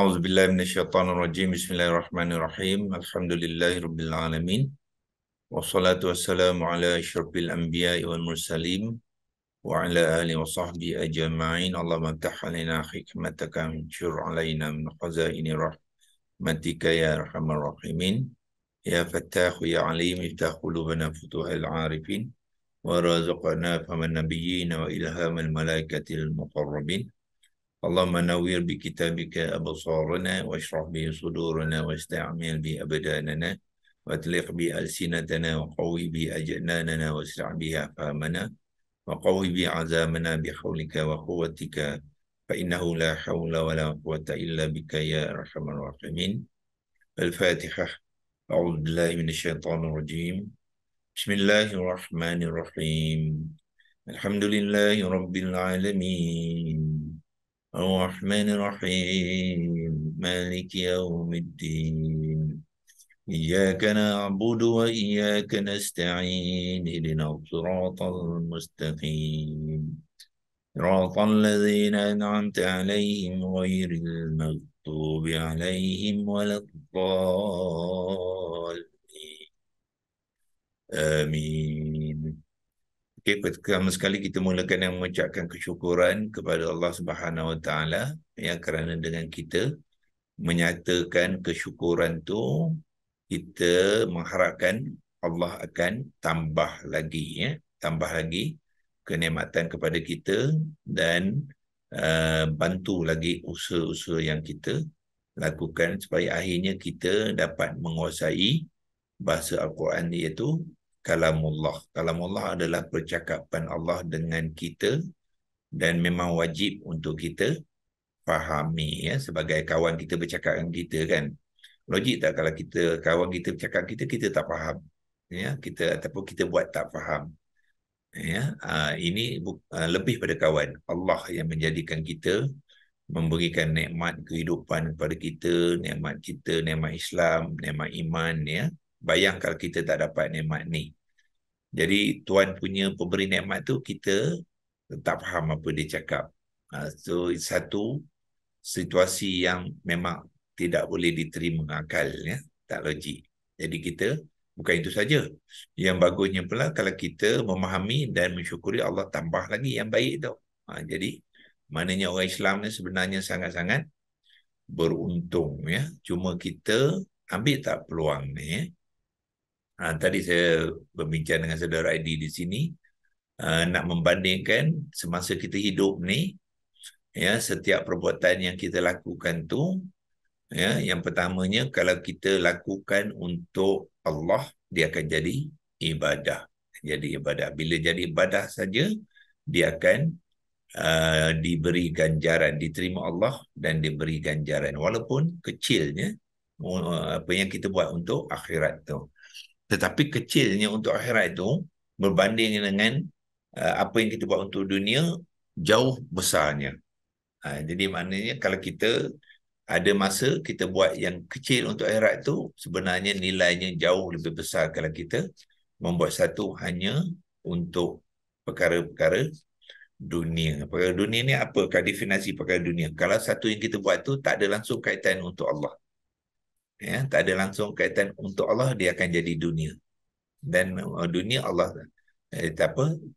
أعوذ بالله من الشيطان الرجيم. بسم الله الرحمن الرحيم. الحمد لله رب العالمين، والصلاة والسلام على أشرف الأنبياء والمرسلين وعلى آله وصحبه أجمعين. اللهم افتح علينا حكمتك، وانشر علينا من خزائن رحمتك يا أرحم الراحمين. يا فتاح يا عليم، افتح قلوبنا فتوح العارفين، ورزقنا فهم النبيين وإلهام الملائكة المقربين. اللهم نوّر بكتابك أبصارنا، واشرح به صدورنا، واستعمل به أبداننا، واطلق به ألسنتنا، وقوي به أجناننا، واسرع به أفهامنا، وقوي به عزامنا بحولك وقوتك، فإنه لا حول ولا قوة إلا بك يا أرحم الراحمين. الفاتحة. أعوذ بالله من الشيطان الرجيم. بسم الله الرحمن الرحيم. الحمد لله رب العالمين، الرحمن الرحيم، مالك يوم الدين، إياك نعبد وإياك نستعين، اهدنا الصراط المستقيم، صراط الذين أنعمت عليهم غير المغضوب عليهم ولا الضالين. آمين. Okey, pertama sekali kita mulakan dengan mengucapkan kesyukuran kepada Allah Subhanahu Wa Taala, ya, kerana dengan kita menyatakan kesyukuran tu, kita mengharapkan Allah akan tambah lagi, ya, tambah lagi kenikmatan kepada kita dan bantu lagi usaha-usaha yang kita lakukan supaya akhirnya kita dapat menguasai bahasa Al-Quran, iaitu kalamullah. Kalamullah adalah percakapan Allah dengan kita dan memang wajib untuk kita fahami, ya, sebagai kawan kita bercakap dengan kita, kan. Logik tak kalau kita kawan kita bercakap kita, kita tak faham, ya, kita ataupun kita buat tak faham, ya. Ini lebih pada kawan Allah yang menjadikan kita, memberikan nikmat kehidupan kepada kita, nikmat kita, nikmat Islam, nikmat iman, ya. Bayang kalau kita tak dapat nikmat ni. Jadi Tuhan punya pemberi nikmat tu kita tak faham apa dia cakap. So satu situasi yang memang tidak boleh diterima akal, ya, tak logik. Jadi kita bukan itu saja. Yang bagusnya pula kalau kita memahami dan mensyukuri, Allah tambah lagi yang baik tu. Jadi maknanya orang Islam ni sebenarnya sangat-sangat beruntung, ya. Cuma kita ambil tak peluang ni, ya. Tadi saya berbincang dengan saudara Aidi di sini, nak membandingkan semasa kita hidup ni, ya, setiap perbuatan yang kita lakukan tu, ya, yang pertamanya kalau kita lakukan untuk Allah, dia akan jadi ibadah. Jadi ibadah. Bila jadi ibadah saja, dia akan diberi ganjaran, diterima Allah dan diberi ganjaran walaupun kecilnya apa yang kita buat untuk akhirat tu. Tetapi kecilnya untuk akhirat itu berbanding dengan apa yang kita buat untuk dunia, jauh besarnya. Jadi maknanya kalau kita ada masa kita buat yang kecil untuk akhirat itu, sebenarnya nilainya jauh lebih besar kalau kita membuat satu hanya untuk perkara-perkara dunia. Perkara dunia ni apakah definisi perkara dunia? Kalau satu yang kita buat tu tak ada langsung kaitan untuk Allah, ya, tak ada langsung kaitan untuk Allah, dia akan jadi dunia. Dan dunia Allah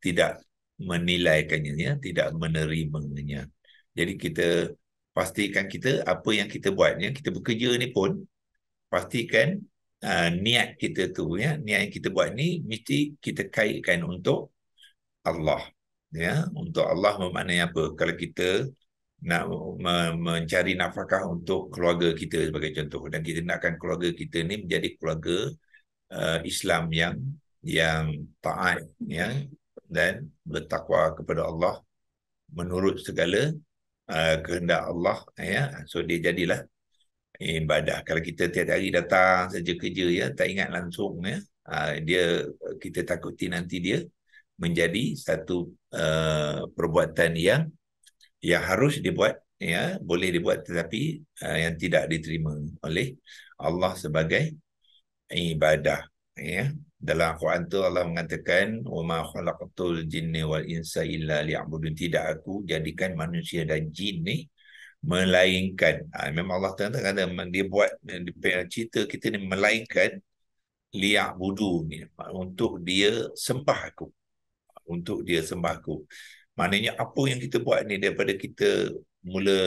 tidak menilaikannya, ya, tidak menerimanya. Jadi kita pastikan kita apa yang kita buat, ya, kita bekerja ni pun pastikan niat kita tu, ya, niat yang kita buat ni mesti kita kaitkan untuk Allah, ya. Untuk Allah bermakna apa? Kalau kita nak mencari nafkah untuk keluarga kita sebagai contoh, dan kita nakkan keluarga kita ni menjadi keluarga Islam yang taat, ya, dan bertakwa kepada Allah menurut segala kehendak Allah, ya. So dia jadilah ibadah. Kalau kita tiap hari datang saja kerja, ya, tak ingat langsung, ya, kita takuti nanti dia menjadi satu perbuatan yang harus dibuat, ya, boleh dibuat tetapi yang tidak diterima oleh Allah sebagai ibadah, ya. Dalam Al-Quran tu Allah mengatakan, wa ma khalaqtul jinni wal insa illa liya'budun, tidak aku jadikan manusia dan jin ni melainkan memang Allah Taala kata dia buat cerita kita ni melainkan liya'budu ni untuk dia sembah aku, untuk dia sembah aku. Maknanya apa yang kita buat ni daripada kita mula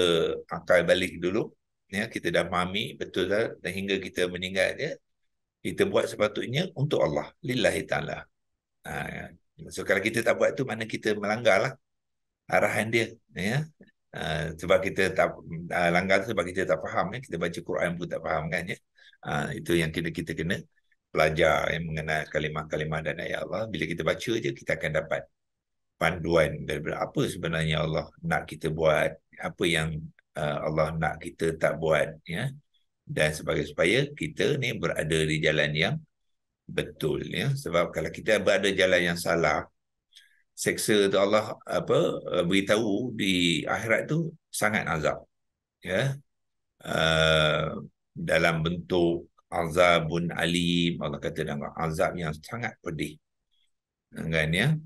akal balik dulu, ya, kita dah memahami betul tak, dan hingga kita meninggal dia, kita buat sepatutnya untuk Allah, lillahi ta'ala. Ha, so kalau kita tak buat tu, mana kita melanggar lah arahan dia, ya. Sebab kita tak langgar tu sebab kita tak faham, ya. Kita baca Quran pun tak faham kan, ya. Itu yang kita kena belajar yang mengenal kalimah-kalimah dan ayat Allah. Bila kita baca je, kita akan dapat panduan daripada apa sebenarnya Allah nak kita buat, apa yang Allah nak kita tak buat, ya. Dan supaya kita ni berada di jalan yang betul, ya. Sebab kalau kita berada jalan yang salah, seksa tu Allah beritahu di akhirat tu sangat azab, ya. Dalam bentuk azabun alim, Allah kata dalam azab yang sangat pedih, kan, ya.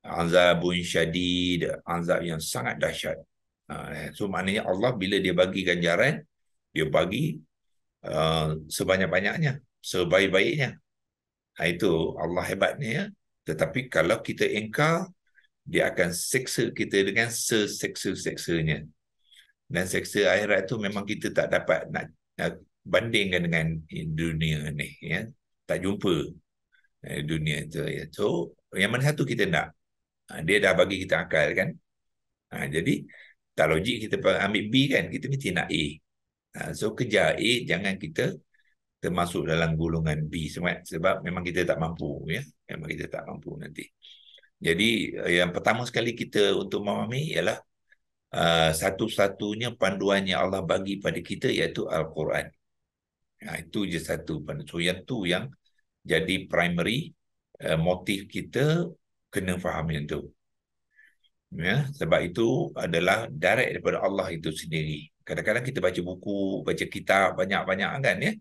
Azabun syadid, azab yang sangat dahsyat. So maknanya Allah bila dia bagi ganjaran, dia bagi sebanyak-banyaknya, sebaik-baiknya. Itu Allah hebatnya, ya. Tetapi kalau kita engkar, dia akan seksa kita dengan seseksa-seksanya. Dan seksa akhirat tu memang kita tak dapat nak bandingkan dengan dunia ni, ya. Tak jumpa dunia tu, ya. So yang mana satu kita nak? Dia dah bagi kita akal kan. Jadi tak logik kita ambil B kan, kita mesti nak A. So kejar A, jangan kita termasuk dalam golongan B, sebab memang kita tak mampu, ya. Memang kita tak mampu nanti. Jadi yang pertama sekali kita untuk memahami ialah satu-satunya panduan yang Allah bagi pada kita iaitu Al-Quran. Itu je satu panduan. So yang tu yang jadi primary motif kita kena faham yang tu. Ya, sebab itu adalah direct daripada Allah itu sendiri. Kadang-kadang kita baca buku, baca kitab banyak-banyak kan, ya.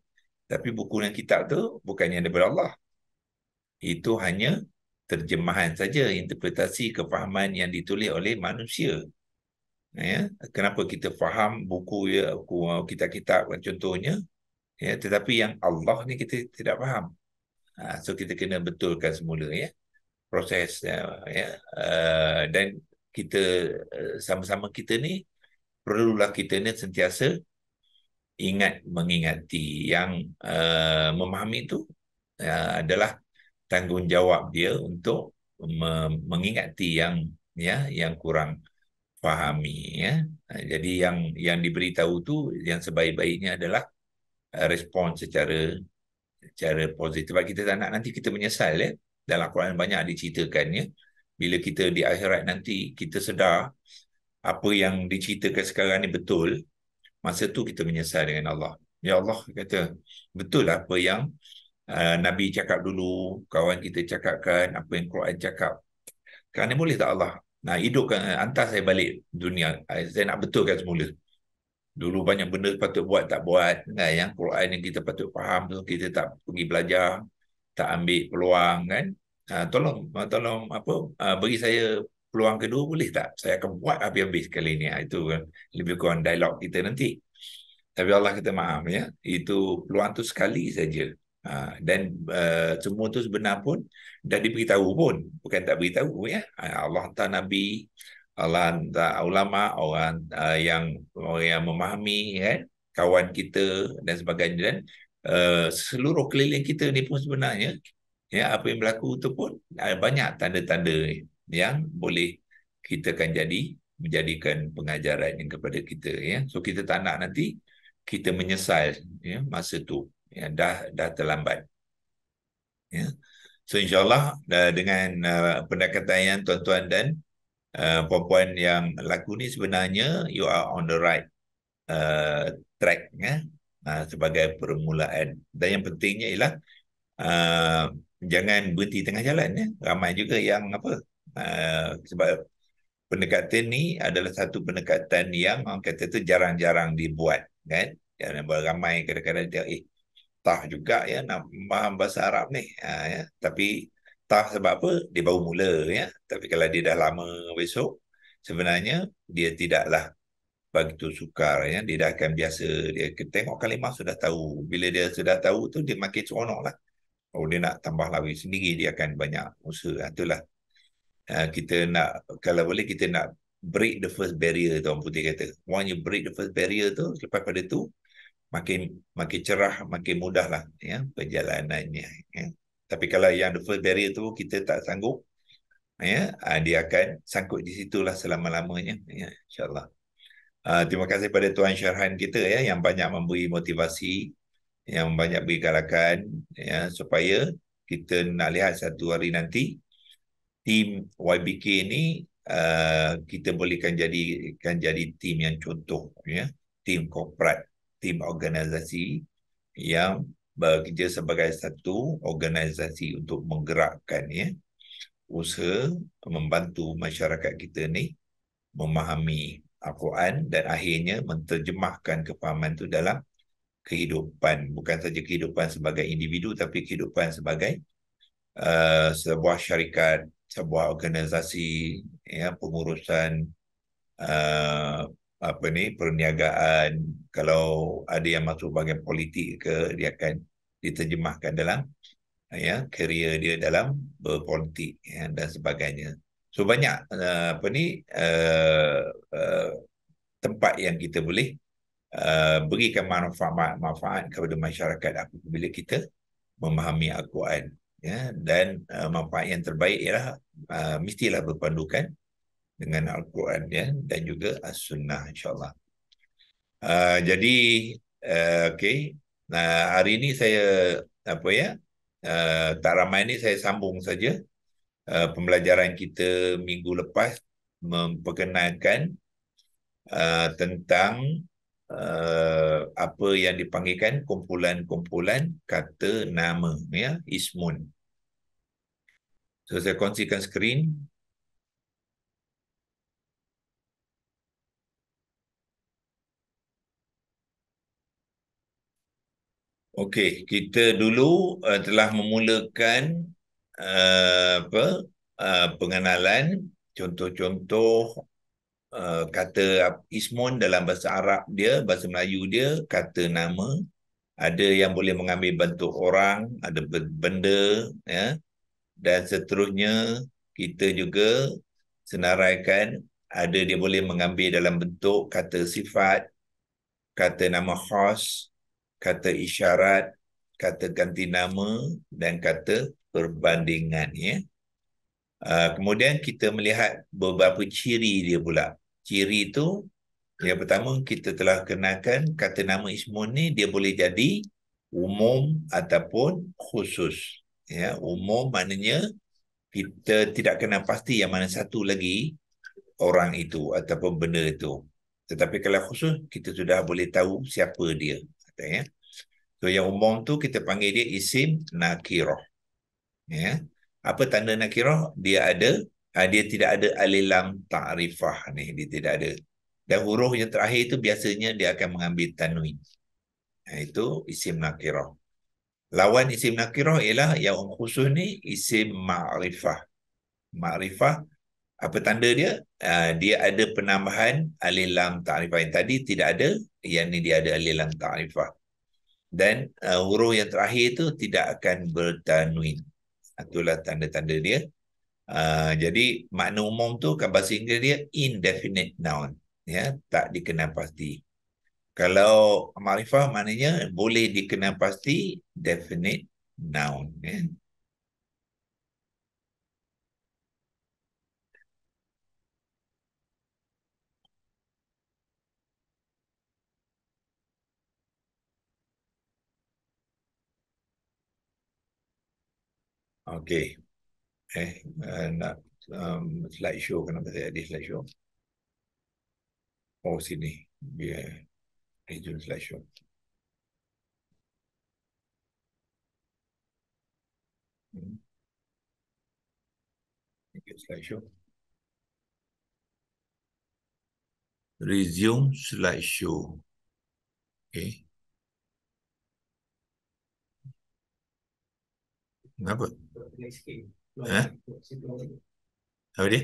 Tapi buku dan kitab tu bukannya daripada Allah. Itu hanya terjemahan saja, interpretasi kefahaman yang ditulis oleh manusia. Ya, kenapa kita faham buku, ya, kitab-kitab contohnya, ya, tetapi yang Allah ni kita tidak faham. So kita kena betulkan semula, ya, proses, ya. Dan kita sama-sama kita ni perlulah kita ni sentiasa mengingati yang memahami itu adalah tanggungjawab dia untuk mengingati yang kurang fahami, ya. Jadi yang diberitahu tu yang sebaik-baiknya adalah respon secara positif. Sebab kita tak nak nanti kita menyesal, ya. Dalam Quran banyak diceritakannya, bila kita di akhirat nanti kita sedar apa yang diceritakan sekarang ni betul, masa tu kita menyesal dengan Allah. Ya Allah kata, betul apa yang Nabi cakap dulu, kawan kita cakapkan, apa yang Quran cakap. Kerana boleh tak Allah nak hidupkan, hantar saya balik dunia, saya nak betulkan semula. Dulu banyak benda patut buat, tak buat. Nah, yang Quran yang kita patut faham tu, kita tak pergi belajar, tak ambil peluang, kan. Tolong bagi saya peluang kedua, boleh tak? Saya akan buat habis-habis kali ni. Itu kan lebih kurang dialog kita nanti. Tapi Allah kata maaf, ya. Itu peluang tu sekali saja. Dan semua tu sebenar pun dah diberitahu pun. Bukan tak beritahu, ya. Allah hantar Nabi, Allah hantar ulama, orang yang memahami, kan, kawan kita dan sebagainya. Dan seluruh keliling kita ni pun sebenarnya, ya, apa yang berlaku tu pun banyak tanda-tanda yang boleh kita kan menjadikan pengajaran yang kepada kita, ya. So kita tak nak nanti kita menyesal, ya, masa tu, ya, dah terlambat, ya. So insyaAllah dengan pendekatan yang tuan-tuan dan puan-puan yang laku ni, sebenarnya you are on the right track, ya, sebagai permulaan. Dan yang pentingnya ialah jangan berhenti tengah jalan, ya. Ramai juga yang sebab pendekatan ni adalah satu pendekatan yang orang kata tu jarang-jarang dibuat, kan. Yang ramai kadang-kadang dia tah juga, ya, nak faham bahasa Arab ni, ya. Tapi tah sebab apa? Dia baru mula, ya. Tapi kalau dia dah lama besok, sebenarnya dia tidaklah begitu sukar, ya. Dia dah akan biasa, dia tengok kalimah sudah tahu. Bila dia sudah tahu tu, dia makin seronok lah. Oh, dia nak tambah lagi sendiri, dia akan banyak usaha. Itulah. Kita nak, kalau boleh kita nak break the first barrier tu, orang putih kata. Once you break the first barrier tu, lepas pada tu makin makin cerah, makin mudah lah, ya, perjalanannya, ya. Tapi kalau yang the first barrier tu kita tak sanggup, ya, dia akan sangkut di situlah selama-lamanya, ya, insyaAllah. Terima kasih pada Tuan Syarhan kita, ya, yang banyak memberi motivasi, yang banyak beri galakan, ya, supaya kita nak lihat satu hari nanti tim YBK ni kita bolehkan jadi tim yang contoh, ya, tim korporat, tim organisasi yang bekerja sebagai satu organisasi untuk menggerakkan, ya, usaha membantu masyarakat kita ni memahami Al-Quran dan akhirnya menterjemahkan kefahaman itu dalam kehidupan, bukan saja kehidupan sebagai individu tapi kehidupan sebagai sebuah syarikat, sebuah organisasi, ya, pengurusan apa ni, perniagaan. Kalau ada yang masuk bahagian politik ke, dia akan diterjemahkan dalam, ya, kerjaya dia dalam berpolitik, ya, dan sebagainya. So banyak apa ni tempat yang kita boleh berikan manfaat kepada masyarakat apabila kita memahami Al-Quran, ya, dan manfaat yang terbaik ialah mestilah berpandukan dengan Al-Quran, ya, dan juga As-Sunnah, insyaAllah. Jadi okey, hari ini saya apa ya, tak ramai ni saya sambung saja pembelajaran kita minggu lepas, memperkenalkan tentang apa yang dipanggilkan kumpulan-kumpulan kata nama, ya, ismun. So saya kongsikan skrin. Okey, kita dulu telah memulakan pengenalan contoh-contoh kata ismun dalam bahasa Arab dia, bahasa Melayu dia, kata nama. Ada yang boleh mengambil bentuk orang, ada benda, ya, dan seterusnya. Kita juga senaraikan ada dia boleh mengambil dalam bentuk kata sifat, kata nama khas, kata isyarat, kata ganti nama, dan kata perbandingan, ya. Kemudian kita melihat beberapa ciri dia pula. Ciri itu, yang pertama kita telah kenalkan kata nama ismun ni dia boleh jadi umum ataupun khusus. Ya, umum maknanya kita tidak kenal pasti yang mana satu lagi orang itu ataupun benda itu. Tetapi kalau khusus, kita sudah boleh tahu siapa dia. Ya. So yang umum tu kita panggil dia isim nakirah. Ya. Apa tanda nakirah? Dia tidak ada alif lam ta'rifah ni, dia tidak ada. Dan huruf yang terakhir itu biasanya dia akan mengambil tanwin. Itu isim nakirah. Lawan isim nakirah ialah yang khusus ni isim ma'rifah. Ma'rifah, apa tanda dia? Dia ada penambahan alif lam ta'rifah. Yang tadi tidak ada, yang ni dia ada alif lam ta'rifah. Dan huruf yang terakhir itu tidak akan bertanwin. Itulah tanda-tanda dia. Jadi makna umum tu kan bahasa Inggeris dia indefinite noun, ya, tak dikenal pasti. Kalau makrifah maknanya boleh dikenal pasti, definite noun, ya. Okey. Nak slideshow, kenapa saya ada slideshow? Oh, sini biar region slideshow. Okay, slideshow. Resume slideshow. Okay. Kenapa? Eh? Apa dia?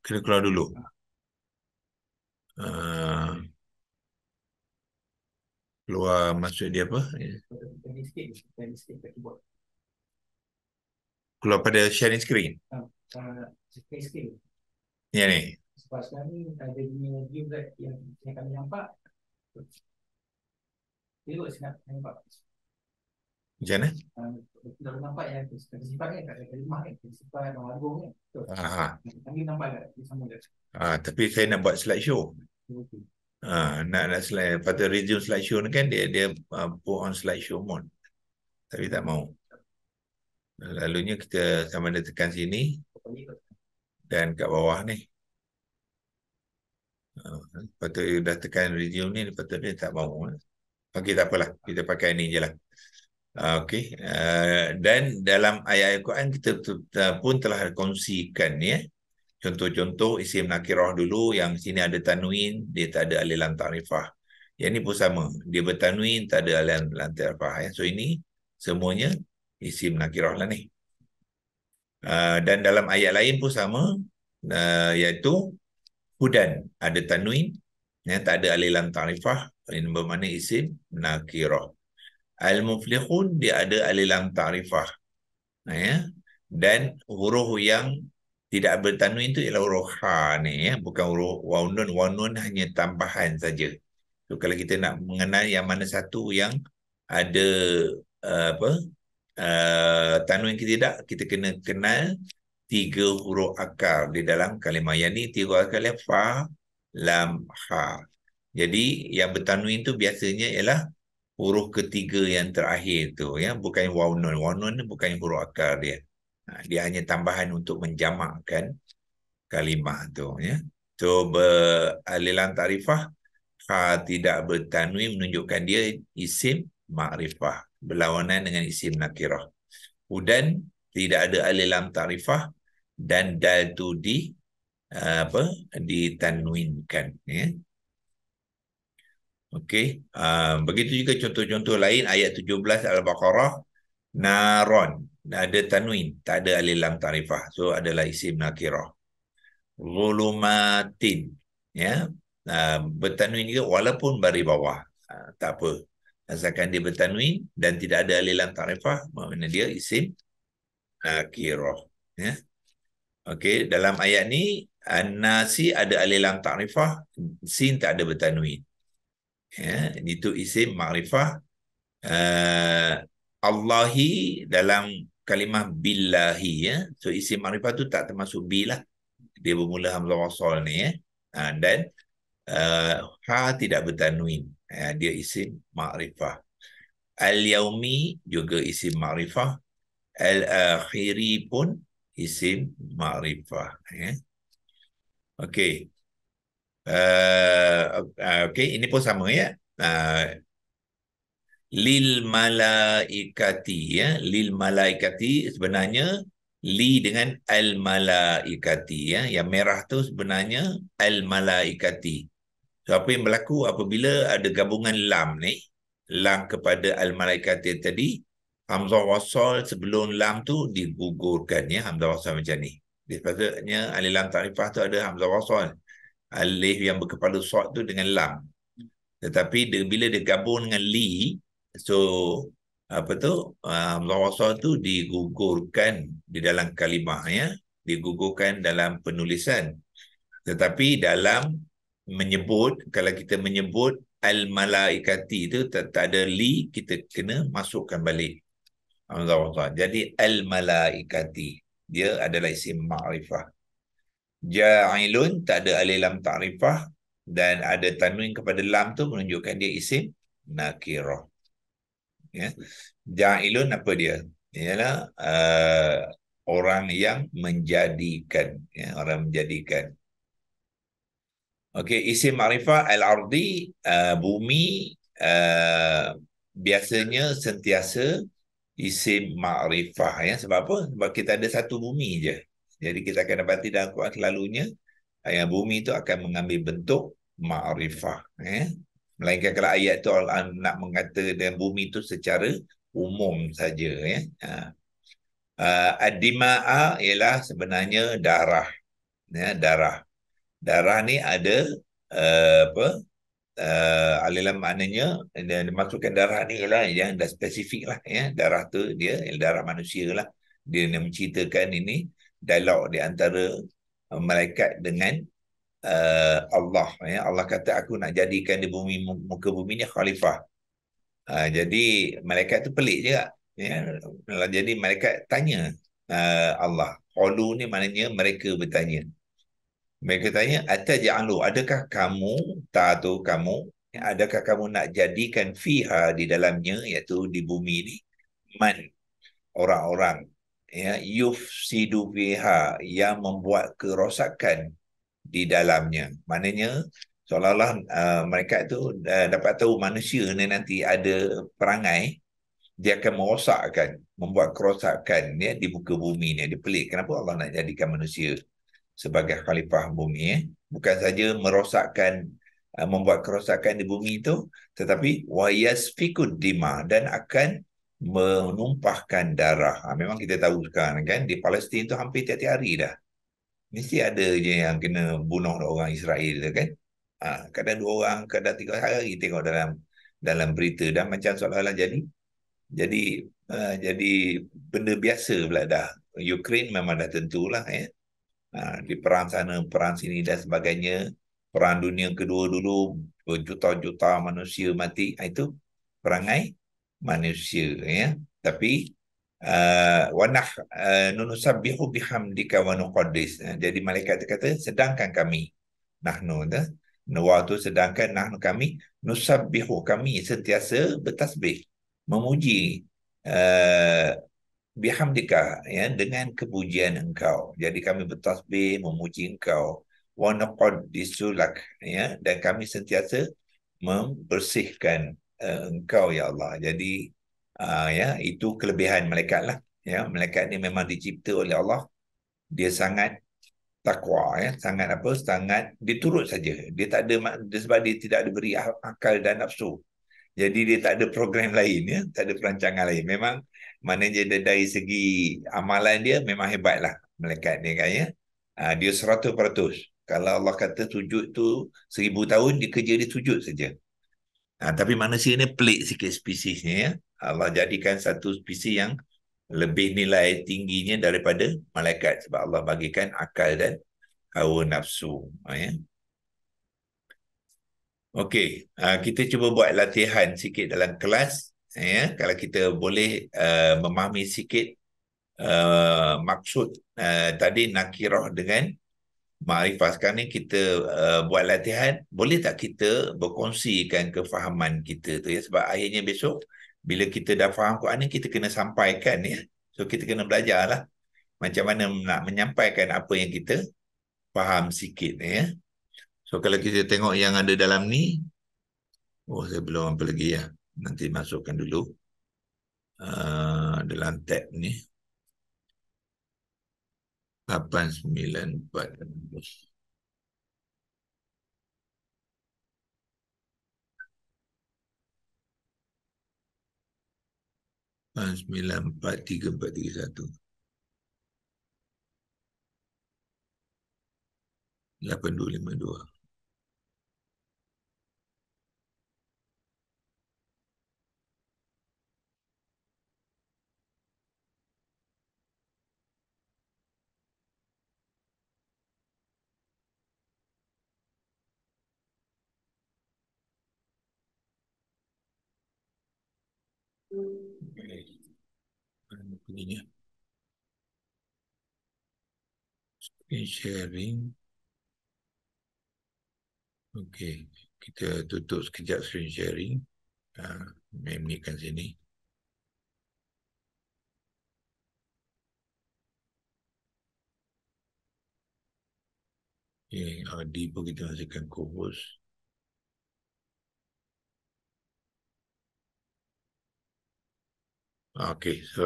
Kena keluar dulu. uh, keluar maksud dia apa? Keluar pada sharing screen. Ya ni. Macam mana? Ah, tapi saya nak buat slideshow. Nak slide pada resume slideshow ni kan dia put on slideshow mode. Tapi tak mau. Lalunya kita sama ada tekan sini dan kat bawah ni. Patut dah tekan resume ni, patut dia tak mau. Okey, tak apalah. Kita pakai ni je lah. Okey. Dan dalam ayat Al-Quran kita pun telah kongsikan ya. Contoh-contoh isim nakirah dulu, yang sini ada tanwin, dia tak ada alif lam ta'rifah. Yang ni pun sama, dia bertanwin, tak ada alif lam ta'rifah ya. So ini semuanya isim nakirah lah ni. Dan dalam ayat lain pun sama, iaitu hudan, ada tanwin, ya, tak ada alif lam ta'rifah, ini bermakna isim nakirah. Al-muflihun dia ada alif lam ta'rifah. Ya. Dan huruf yang tidak bertanwin itu ialah huruf ha ni ya, bukan huruf waw nun. Waw nun hanya tambahan saja. So kalau kita nak mengenal yang mana satu yang ada tanwin ke tidak, kita kena kenal 3 huruf akar di dalam kalimah. Yang ni 3 huruf akar yang fa, lam, ha. Jadi yang bertanwin tu biasanya ialah huruf ketiga yang terakhir tu ya, bukan waw nun. Waw nun ni bukan huruf akar dia. Dia hanya tambahan untuk menjamakkan kalimah tu ya. So alif lam ta'rifah, ha tidak bertanwin menunjukkan dia isim ma'rifah, berlawanan dengan isim nakirah. Hudan tidak ada alif lam ta'rifah dan dal tu ditanwinkan ya. Okey, begitu juga contoh-contoh lain. Ayat 17 Al-Baqarah, naron, ada tanwin, tak ada alif lam ta'rifah, so adalah isim nakirah. Zulumatin, ya, bertanwin juga walaupun baris bawah, tak apa, asalkan dia bertanwin dan tidak ada alif lam ta'rifah, maknanya dia isim nakirah ya. Okey, dalam ayat ni an-nasi ada alif lam ta'rifah, sin tak ada bertanwin ya, itu isim ma'rifah. Allahi dalam kalimah billahi ya, so isim ma'rifah tu tak termasuk bi lah, dia bermula hamzah wasal ni ya. Dan ha tidak bertanwin, dia isim ma'rifah. Al-yaumi juga isim ma'rifah. Al-akhiri pun isim ma'rifah ya. Okey. Okey, ini pun sama ya. Lil malaikati ya, lil malaikati sebenarnya li dengan al malaikati ya, yang merah tu sebenarnya al malaikati. So apa yang berlaku apabila ada gabungan lam ni, lam kepada al malaikati tadi, hamzah wasal sebelum lam tu digugurkan ya, hamzah wasal macam ni. Sepatutnya alif lam ta'rifah tu ada hamzah wasal, alif yang berkepala sad tu dengan lam. Tetapi bila dia gabung dengan li, so apa tu, hamzah wasal tu digugurkan di dalam kalimah ya, digugurkan dalam penulisan. Tetapi dalam menyebut, kalau kita menyebut al-malaikati itu tak ada li, kita kena masukkan balik hamzah wasal. Jadi al-malaikati dia adalah isim ma'rifah. Ja'ilun tak ada alif lam ta'rifah dan ada tanwin kepada lam tu menunjukkan dia isim nakirah ya. Ja'ilun apa dia? Ialah orang yang menjadikan ya, orang menjadikan. Okey, isim ma'rifah al-ardi, bumi, biasanya sentiasa isim ma'rifah ya. Sebab apa? Sebab kita ada satu bumi je. Jadi kita akan dapati dalam Quran selalunya yang bumi itu akan mengambil bentuk ma'rifah ya. Melainkan kalau ayat tu nak mengatakan bumi itu secara umum saja ya. Ad-dima'a ialah sebenarnya darah ya, darah. Darah ni ada apa aliran maknanya dia masukkan darah ni lah yang dah spesifik lah ya, darah tu dia darah manusia lah, dia nak menceritakan ini dialog di antara malaikat dengan Allah ya. Allah kata aku nak jadikan di bumi, muka bumi ni khalifah. Jadi malaikat tu pelik juga ya. Jadi malaikat tanya Allah, qalu ni maknanya mereka bertanya. Mereka tanya, ataj'alu, adakah kamu, tahu kamu, adakah kamu nak jadikan fiha di dalamnya, iaitu di bumi ini, man, orang-orang, ya, yufsidu fiha, yang membuat kerosakan di dalamnya. Maknanya, seolah-olah mereka itu dapat tahu manusia ni nanti ada perangai, dia akan merosakkan, membuat kerosakan ya, di muka bumi ni. Dia pelik, kenapa Allah nak jadikan manusia sebagai khalifah bumi bukan saja merosakkan, membuat kerosakan di bumi itu, tetapi wayasfikud dima, dan akan menumpahkan darah. Memang kita tahu sekarang kan di Palestin tu hampir tiap-tiap hari dah mesti ada je yang kena bunuh orang Israel tu kan. Kadang 2 orang, kadang 3 hari tengok dalam dalam berita, dan macam seolah-olah jadi jadi benda biasa pula dah. Ukraine memang dah tentulah ya. Di perang sana, perang sini dan sebagainya. Perang dunia kedua dulu, berjuta-juta manusia mati. Itu perangai manusia ya. Tapi wanah nunusabbihu bihamdika wa nuqaddis. Jadi malaikat kata sedangkan kami, nahnu dah, nuwa tu sedangkan nahnu kami, nusabbihu, kami sentiasa bertasbih, memuji uh, bihamdika ya, dengan kepujian engkau. Jadi kami bertasbih memuji engkau, wa naqaddisulak ya, dan kami sentiasa membersihkan engkau ya Allah. Jadi ya, itu kelebihan malaikat lah ya. Malaikat ni memang dicipta oleh Allah, dia sangat takwa ya, sangat apa, sangat diturut saja. Dia tak ada sebab dia tidak diberi akal dan nafsu. Jadi dia tak ada program lain ya, tak ada perancangan lain. Memang maknanya dari segi amalan dia memang hebat lah malaikat ni kan ya. Dia 100%. Kalau Allah kata sujud tu 1000 tahun, dia kerja dia sujud saja. Tapi manusia ni pelik sikit spesiesnya ya. Allah jadikan satu spesies yang lebih nilai tingginya daripada malaikat sebab Allah bagikan akal dan hawa nafsu ya. Okey, kita cuba buat latihan sikit dalam kelas ya. Kalau kita boleh memahami sikit maksud tadi nakirah dengan makrifah. Sekarang ni kita buat latihan. Boleh tak kita berkongsikan kefahaman kita tu ya, sebab akhirnya besok bila kita dah faham Quran ni, kita kena sampaikan ya. So kita kena belajar lah macam mana nak menyampaikan apa yang kita faham sikit ya. So kalau kita tengok yang ada dalam ni, saya belum apa lagi ya. Nanti masukkan dulu dalam tab ni 894. 943 431 8252. Begini, screen sharing. Okey, kita tutup sekejap screen sharing. Memikkan sini. Adi pun kita masukkan co-host. Okey, so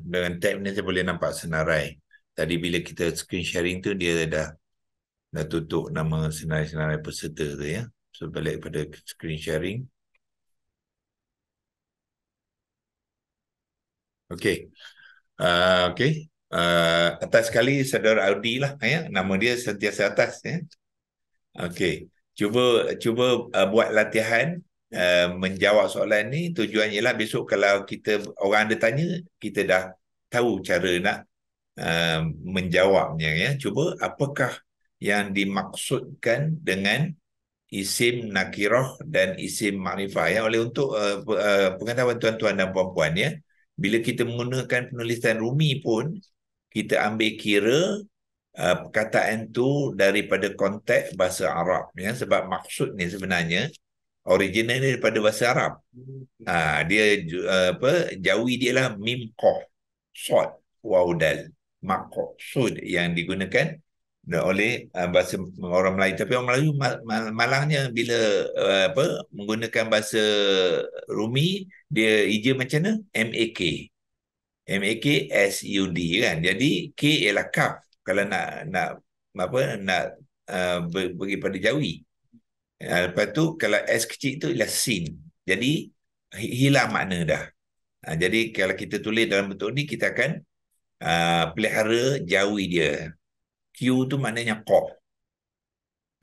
dengan tab ni saya boleh nampak senarai. Tadi bila kita screen sharing tu, dia dah tutup nama senarai-senarai peserta tu ya. So balik pada screen sharing. Okey. Okey. Atas sekali saudara Audi lah ya. Nama dia sentiasa atas ya. Okey. cuba cuba buat latihan menjawab soalan ni. Tujuan ialah besok kalau kita orang ada tanya, kita dah tahu cara nak menjawabnya, ya. Cuba apakah yang dimaksudkan dengan isim nakirah dan isim makrifah, ya. Oleh untuk pengetahuan tuan-tuan dan puan-puan, ya, bila kita menggunakan penulisan Rumi pun, kita ambil kira perkataan tu daripada konteks bahasa Arab, ya, sebab maksud ni sebenarnya original daripada bahasa Arab. Dia apa, jawi dia lah mim qaf sod waw dal, maqsud yang digunakan oleh bahasa orang Melayu. Tapi orang Melayu malangnya bila apa menggunakan bahasa Rumi, dia ija macam mana? MAK. MAKSUD, kan. Jadi K ialah kaf kalau nak apa nak bagi pada jawi. Lepas tu kalau S kecil tu ialah sin. Jadi hilang makna dah. Jadi kalau kita tulis dalam bentuk ni, kita akan pelihara jawi dia. Q tu maknanya qaf.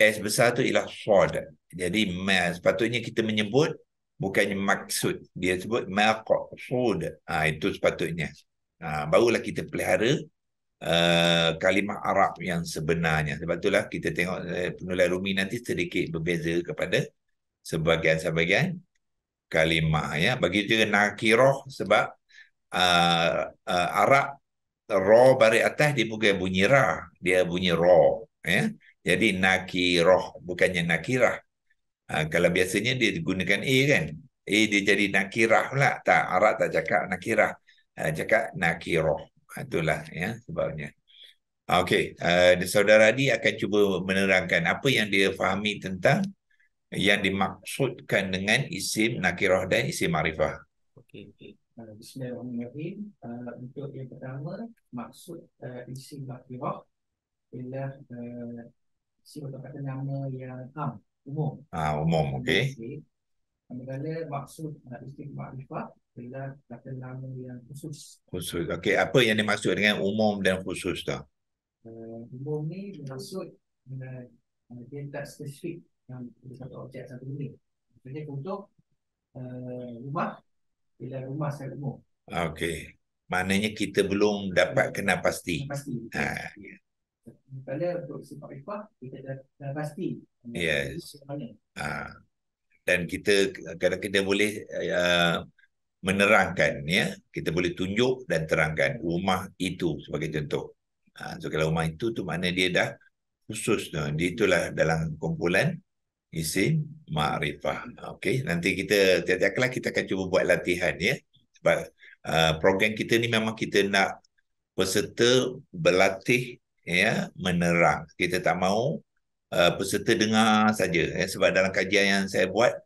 S besar tu ialah sod. Jadi sepatutnya kita menyebut bukannya maksud. Dia sebut maqsud. Itu sepatutnya. Barulah kita pelihara kalimah Arab yang sebenarnya. Sebab itulah kita tengok penulis Rumi nanti sedikit berbeza kepada sebahagian-sebahagian kalimah, ya. Bagi juga nakirah, sebab Arab ra baris atas dia bukan bunyi ra, dia bunyi ra, ya. Jadi nakirah bukannya nakirah. Kalau biasanya dia gunakan a, kan, a dia jadi nakirah pula. Tak, Arab tak cakap nakirah, cakap nakirah. Itulah, ya, sebabnya. Okey, saudara Adi akan cuba menerangkan apa yang dia fahami tentang yang dimaksudkan dengan isim nakirah dan isim makrifah. Okey. Bismillahirrahmanirrahim. Untuk yang pertama, maksud isim nakirah ialah isim atau kata nama yang umum. Umum, okey. Manakala maksud isim makrifah ialah kata nama yang khusus. Khusus. Okey, apa yang dimaksud dengan umum dan khusus tu? Umum ni bermaksud dia tak spesifik yang satu objek satu benda. Maksudnya untuk rumah ialah rumah secara umum. Okey. Maknanya kita belum dapat kenal pasti. Pasti. Kalau untuk isim makrifah kita dah pasti. Yes. Dan kita kadang kita boleh menerangkan, ya. Kita boleh tunjuk dan terangkan rumah itu sebagai contoh. So kalau rumah itu tu makna dia dah khusus. Dia itulah dalam kumpulan isim makrifah. Okey, nanti kita tiap-tiap kelas kita akan cuba buat latihan, ya. Sebab program kita ni memang kita nak peserta berlatih, ya, menerang. Kita tak mahu peserta dengar saja, ya. Sebab dalam kajian yang saya buat,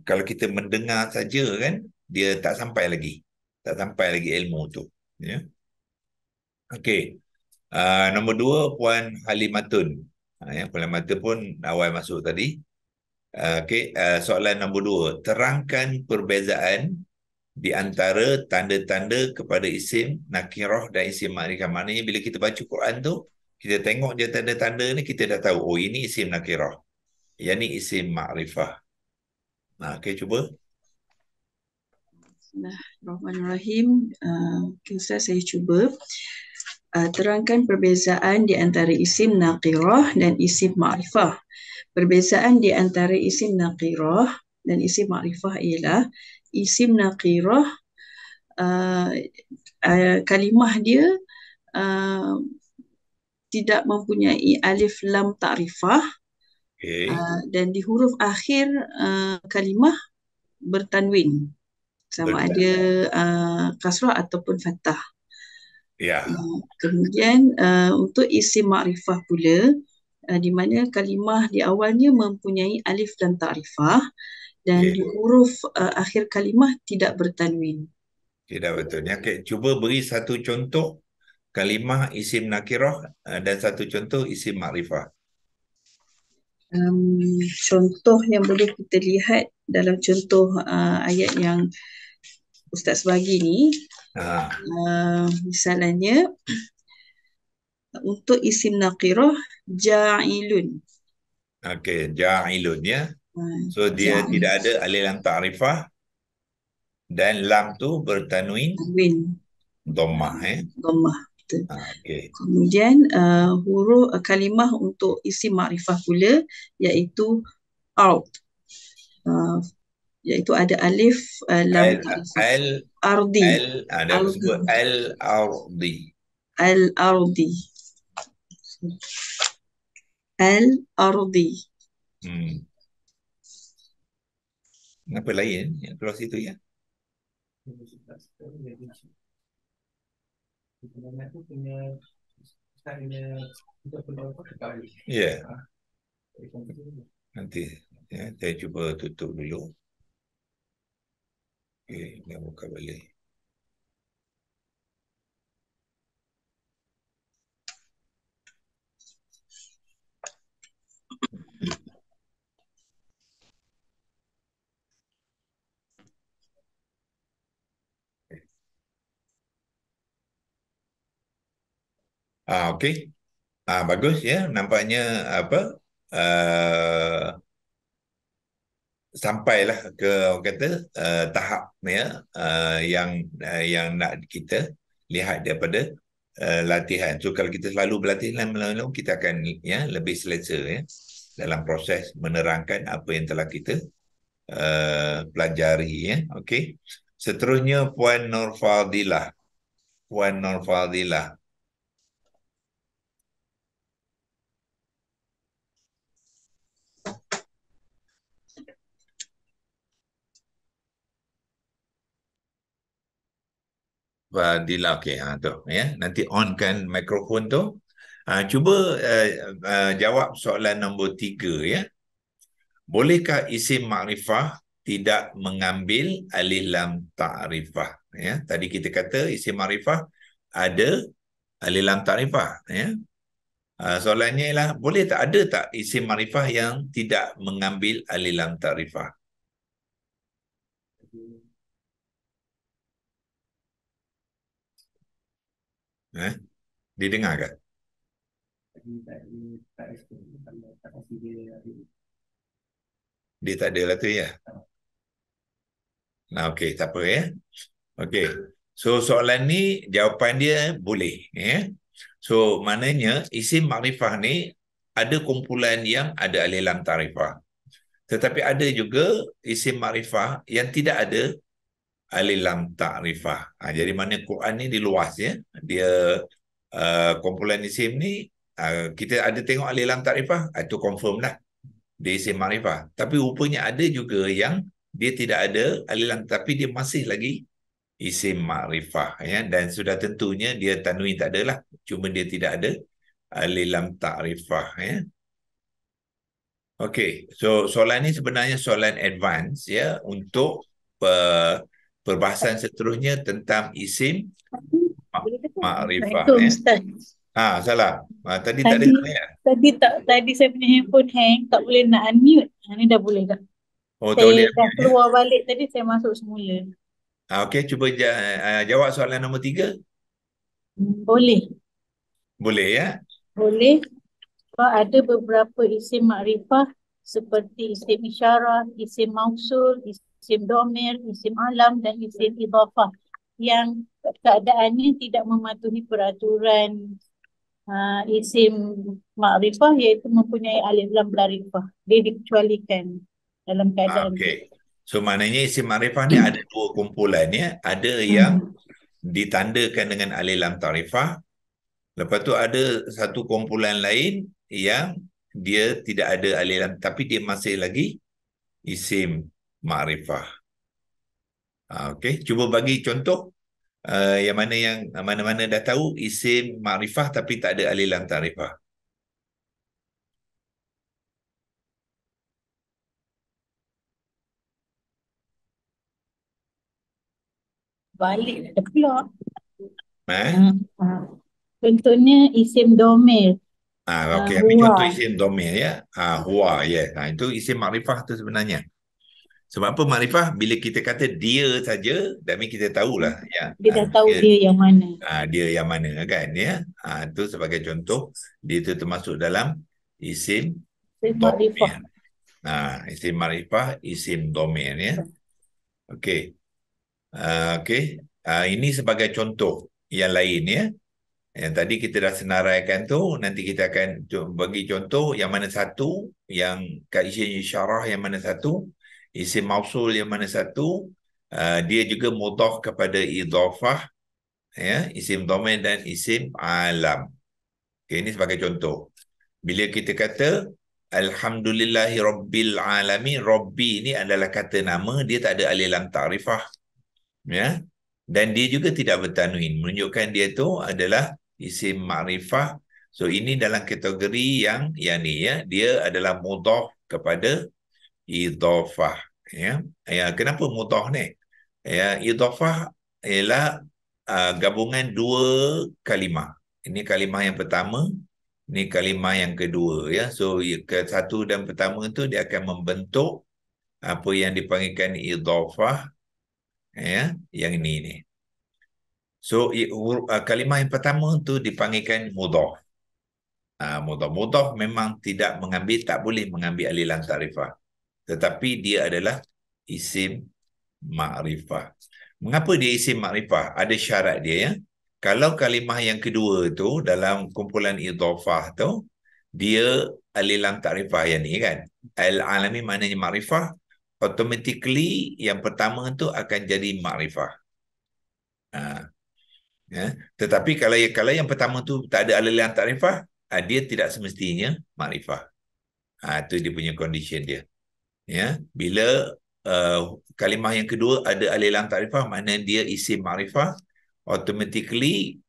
kalau kita mendengar saja, kan, dia tak sampai lagi ilmu tu, ya. Okey. Nombor 2, Puan Halimatun. Ya, Puan Halimatun pun awal masuk tadi. Okey, soalan nombor 2, terangkan perbezaan di antara tanda-tanda kepada isim nakirah dan isim makrifah. Maknanya bila kita baca Quran tu, kita tengok je tanda-tanda ni, kita dah tahu, oh ini isim nakirah, yang ni isim makrifah. Okey, cuba. Bismillahirrahmanirrahim. Ustaz, saya cuba terangkan perbezaan di antara isim nakirah dan isim makrifah. Perbezaan di antara isim nakirah dan isim makrifah ialah isim nakirah kalimah dia tidak mempunyai alif lam ta'rifah, dan di huruf akhir kalimah bertanwin, sama ada kasrah ataupun fathah. Kemudian untuk isim makrifah pula, di mana kalimah di awalnya mempunyai alif dan ta'rifah, dan di huruf akhir kalimah tidak bertanwin. Tidak betul. Okay, cuba beri satu contoh kalimah isim nakirah dan satu contoh isim makrifah. Contoh yang boleh kita lihat dalam contoh ayat yang Ustaz bagi ni, misalnya untuk isim nakirah ja'ilun. Okey, ja'ilun ya. Ah, So dia Ja'il. tidak ada alif lam ta'rifah dan lam tu bertanwin Tanwin. dhammah Dhammah. Betul. Okey. Kemudian huruf kalimah untuk isim makrifah pula iaitu ard. Iaitu ada alif lam Al ta'rifah. al Ardi. ada Ardi. sebut al-ardi. Al-ardi. Al-ardi. Hmm. Kenapa lain yang keluar situ ya? Sebenarnya tu punya Ustaz punya untuk peluang apa kekal balik. Ya, Jadi, komputer dulu. nanti ya, saya cuba tutup dulu. Okey, dah buka balik. Okey. Bagus ya, nampaknya apa? Sampailah ke orang kata tahap ya yang nak kita lihat daripada latihan. So kalau kita selalu berlatih lama-lama kita akan ya lebih selesa ya dalam proses menerangkan apa yang telah kita pelajari ya. Okey. Seterusnya Puan Nur Fadilah. Puan Nur Fadilah. Fadilah, okey, tu ya. Nanti on kan mikrofon tu. Cuba jawab soalan nombor 3 ya. Bolehkah isim makrifah tidak mengambil alif lam ta'rifah? Ya, tadi kita kata isim makrifah ada alif lam ta'rifah. Ya, soalannya ialah boleh tak ada tak isim makrifah yang tidak mengambil alif lam ta'rifah? Didengar tak? Dia tak ada lah tu ya. Okey, tak apa ya. Okey. So soalan ni jawapan dia boleh ya. So maknanya isim makrifah ni ada kumpulan yang ada alif lam ta'rifah. Tetapi ada juga isim makrifah yang tidak ada alif lam ta'rifah. Jadi mana Quran ni diluas ya. Dia kumpulan isim ni kita ada tengok alif lam ta'rifah, itu confirm lah dia isim makrifah. Tapi rupanya ada juga yang dia tidak ada alif lam tapi dia masih lagi isim makrifah ya, dan sudah tentunya dia tanwin tak adalah, cuma dia tidak ada alif lam ta'rifah ya. Okey, so soalan ni sebenarnya soalan advance ya untuk perbahasan seterusnya tentang isim makrifah Assalamualaikum ya. Ustaz. Salah. Tadi tak dengar ya. Tadi saya punya handphone hang, tak boleh nak unmute. Ni dah boleh dah. Oh, tak boleh Saya dah ya. keluar balik tadi, saya masuk semula. Okey, cuba jawab soalan nombor 3. Boleh. Boleh ya. Boleh. Sebab ada beberapa isim makrifah seperti isim isyarah, isim mausul, isim domir, isim alam dan isim idhafah yang keadaannya tidak mematuhi peraturan isim makrifah iaitu mempunyai alif lam larifah. Dia dikecualikan dalam keadaan Okey. So maknanya isim makrifah ni ada dua kumpulan ya. Ada yang ditandakan dengan alif lam ta'rifah. Lepas tu ada satu kumpulan lain yang dia tidak ada alif lam tapi dia masih lagi isim makrifah. Okey, cuba bagi contoh yang mana-mana dah tahu isim makrifah tapi tak ada alif lam ta'rifah. balik dah pula. Eh? Contohnya isim domir. Okey, ambil huwa. contoh isim domir ya. Huwa, ya. Itu isim makrifah tu sebenarnya. Sebab apa makrifah? Bila kita kata dia saja, dan kita tahulah ya. Dia dah tahu dia yang mana. Dia yang mana kan ya. Itu sebagai contoh, dia tu termasuk dalam isim Isim ma'rifah. Nah, isim ma'rifah, isim domir ya. Okey. Okey. Ini sebagai contoh yang lain ya. Yang tadi kita dah senaraikan tu, nanti kita akan bagi contoh yang mana satu, yang kat isim isyarah yang mana satu, isim mausul yang mana satu, dia juga mudhaf kepada idhafah ya, isim domir dan isim alam. Okay, ini sebagai contoh. Bila kita kata Alhamdulillahi Rabbil Alamin, Rabbi ini adalah kata nama, dia tak ada alif lam ta'rifah. Ya? Dan dia juga tidak bertanwin, menunjukkan dia tu adalah isim ma'rifah. So ini dalam kategori yang ni ya, dia adalah mudhaf kepada idhafah. Ya? Kenapa mudhaf ni? Ya, idhafah ialah gabungan dua kalimah. Ini kalimah yang pertama, ini kalimah yang kedua ya. So ke satu dan pertama tu dia akan membentuk apa yang dipanggilkan idhafah ya, yang ini ni. So kalimah yang pertama tu dipanggilkan mudhaf. Mudhaf memang tidak mengambil, tak boleh mengambil alif lam ta'rifah. Tetapi dia adalah isim ma'rifah. Mengapa dia isim ma'rifah? Ada syarat dia ya. Kalau kalimah yang kedua tu dalam kumpulan idhafah tu, dia alif lam ta'rifah yang ni kan. Al-alami maknanya ma'rifah, automatically yang pertama tu akan jadi ma'rifah. Ya. Tetapi kalau yang pertama tu tak ada alif lam ta'rifah, dia tidak semestinya ma'rifah. Itu dia punya condition dia. Ya, bila kalimah yang kedua ada alif lam ta'rifah, maknanya dia isim ma'rifah, automatically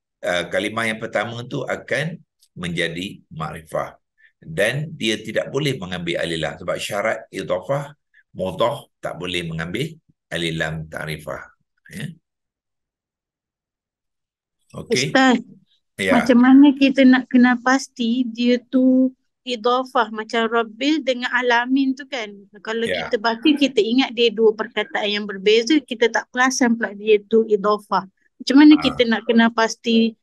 kalimah yang pertama tu akan menjadi ma'rifah. Dan dia tidak boleh mengambil alif lam sebab syarat idhafah mudhaf tak boleh mengambil alif lam ta'rifah. Ya. Okey. Ustaz, Ya. macam mana kita nak kena pasti dia tu idhafah macam Rabbil dengan Alamin tu kan. Kalau Ya. kita baca kita ingat dia dua perkataan yang berbeza, kita tak perasan pula dia tu idhafah. Macam mana kita nak kena pasti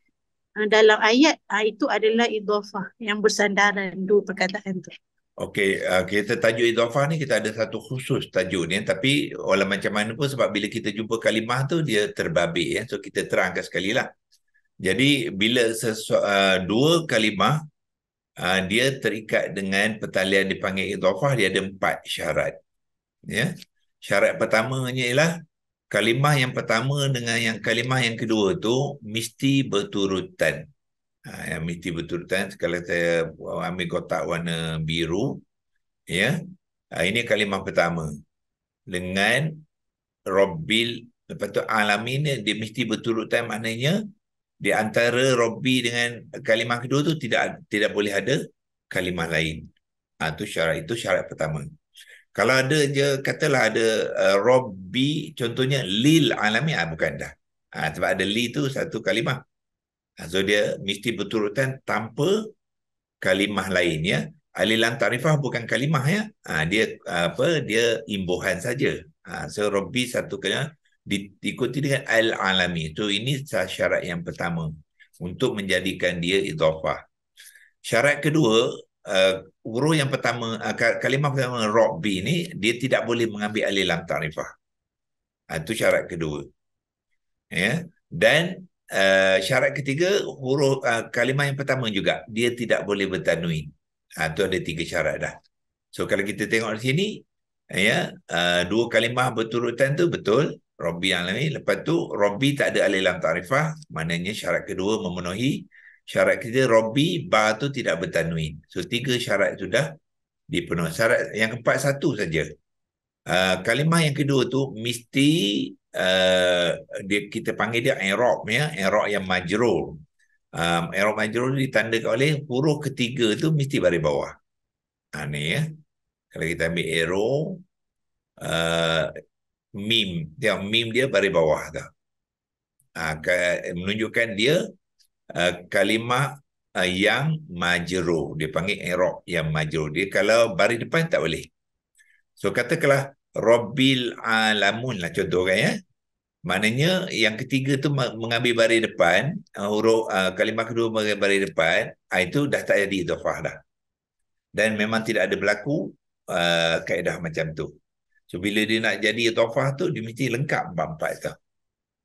dalam ayat itu adalah idhafah yang bersandaran dua perkataan tu. Okey, kita tajuk idhafah ni kita ada satu khusus tajuk ni, tapi walau macam mana pun sebab bila kita jumpa kalimah tu dia terbabit ya. So kita terangkan sekali lah. Jadi bila dua kalimah dia terikat dengan pertalian dipanggil idhafah, dia ada 4 syarat. Ya. Syarat pertamanya ialah kalimah yang pertama dengan yang kalimah yang kedua tu mesti berturutan. Yang mesti berturutan. Kalau saya ambil kotak warna biru, ya, ini kalimah pertama dengan Rabbil, lepas tu alamin dia mesti berturutan, maknanya di antara Rabbi dengan kalimah kedua tu tidak boleh ada kalimah lain. Itu syarat pertama. Kalau ada je katalah ada Rabbi contohnya lil alamin, bukan dah. Sebab ada li tu satu kalimah. So dia mesti berturutan tanpa kalimah lain ya. Alif lam ta'rifah bukan kalimah ya. Dia imbuhan saja. So Rabbi satu kalimah diikuti dengan al-alami. So ini syarat yang pertama untuk menjadikan dia idhafah. Syarat kedua, huruf yang pertama, kalimah pertama Rabbi ni dia tidak boleh mengambil alif lam ta'rifah. Itu syarat kedua. Ya. Dan syarat ketiga, huruf kalimah yang pertama juga dia tidak boleh bertanwin. Itu ada 3 syarat dah. So kalau kita tengok di sini ya, dua kalimah berturutan tu betul, Rabbi alamin. Lepas tu Rabbi tak ada alif lam ta'rifah, maknanya syarat kedua memenuhi. Syarat ketiga Rabbi ba tu tidak bertanwin. So 3 syarat sudah dipenuhi. Syarat yang keempat satu saja. Kalimah yang kedua tu mesti kita panggil dia i'rab ya, i'rab yang majrur. I'rab majrur ditandakan oleh huruf ketiga tu mesti baris bawah. Ni ya. Kalau kita ambil arrow mim, tengok mim dia baris bawah tu. Menunjukkan dia kalimah yang majrur. Dia panggil i'rab yang majrur. Dia kalau baris depan tak boleh. So katakanlah Rabbil alamun lah contoh kan ya. Maknanya yang ketiga tu mengambil baris depan, huruf kalimah kedua mengambil baris depan, itu dah tak jadi idhafah dah. dan memang tidak ada berlaku kaedah macam tu. So bila dia nak jadi idhafah tu, dia mesti lengkap empat-empat tu.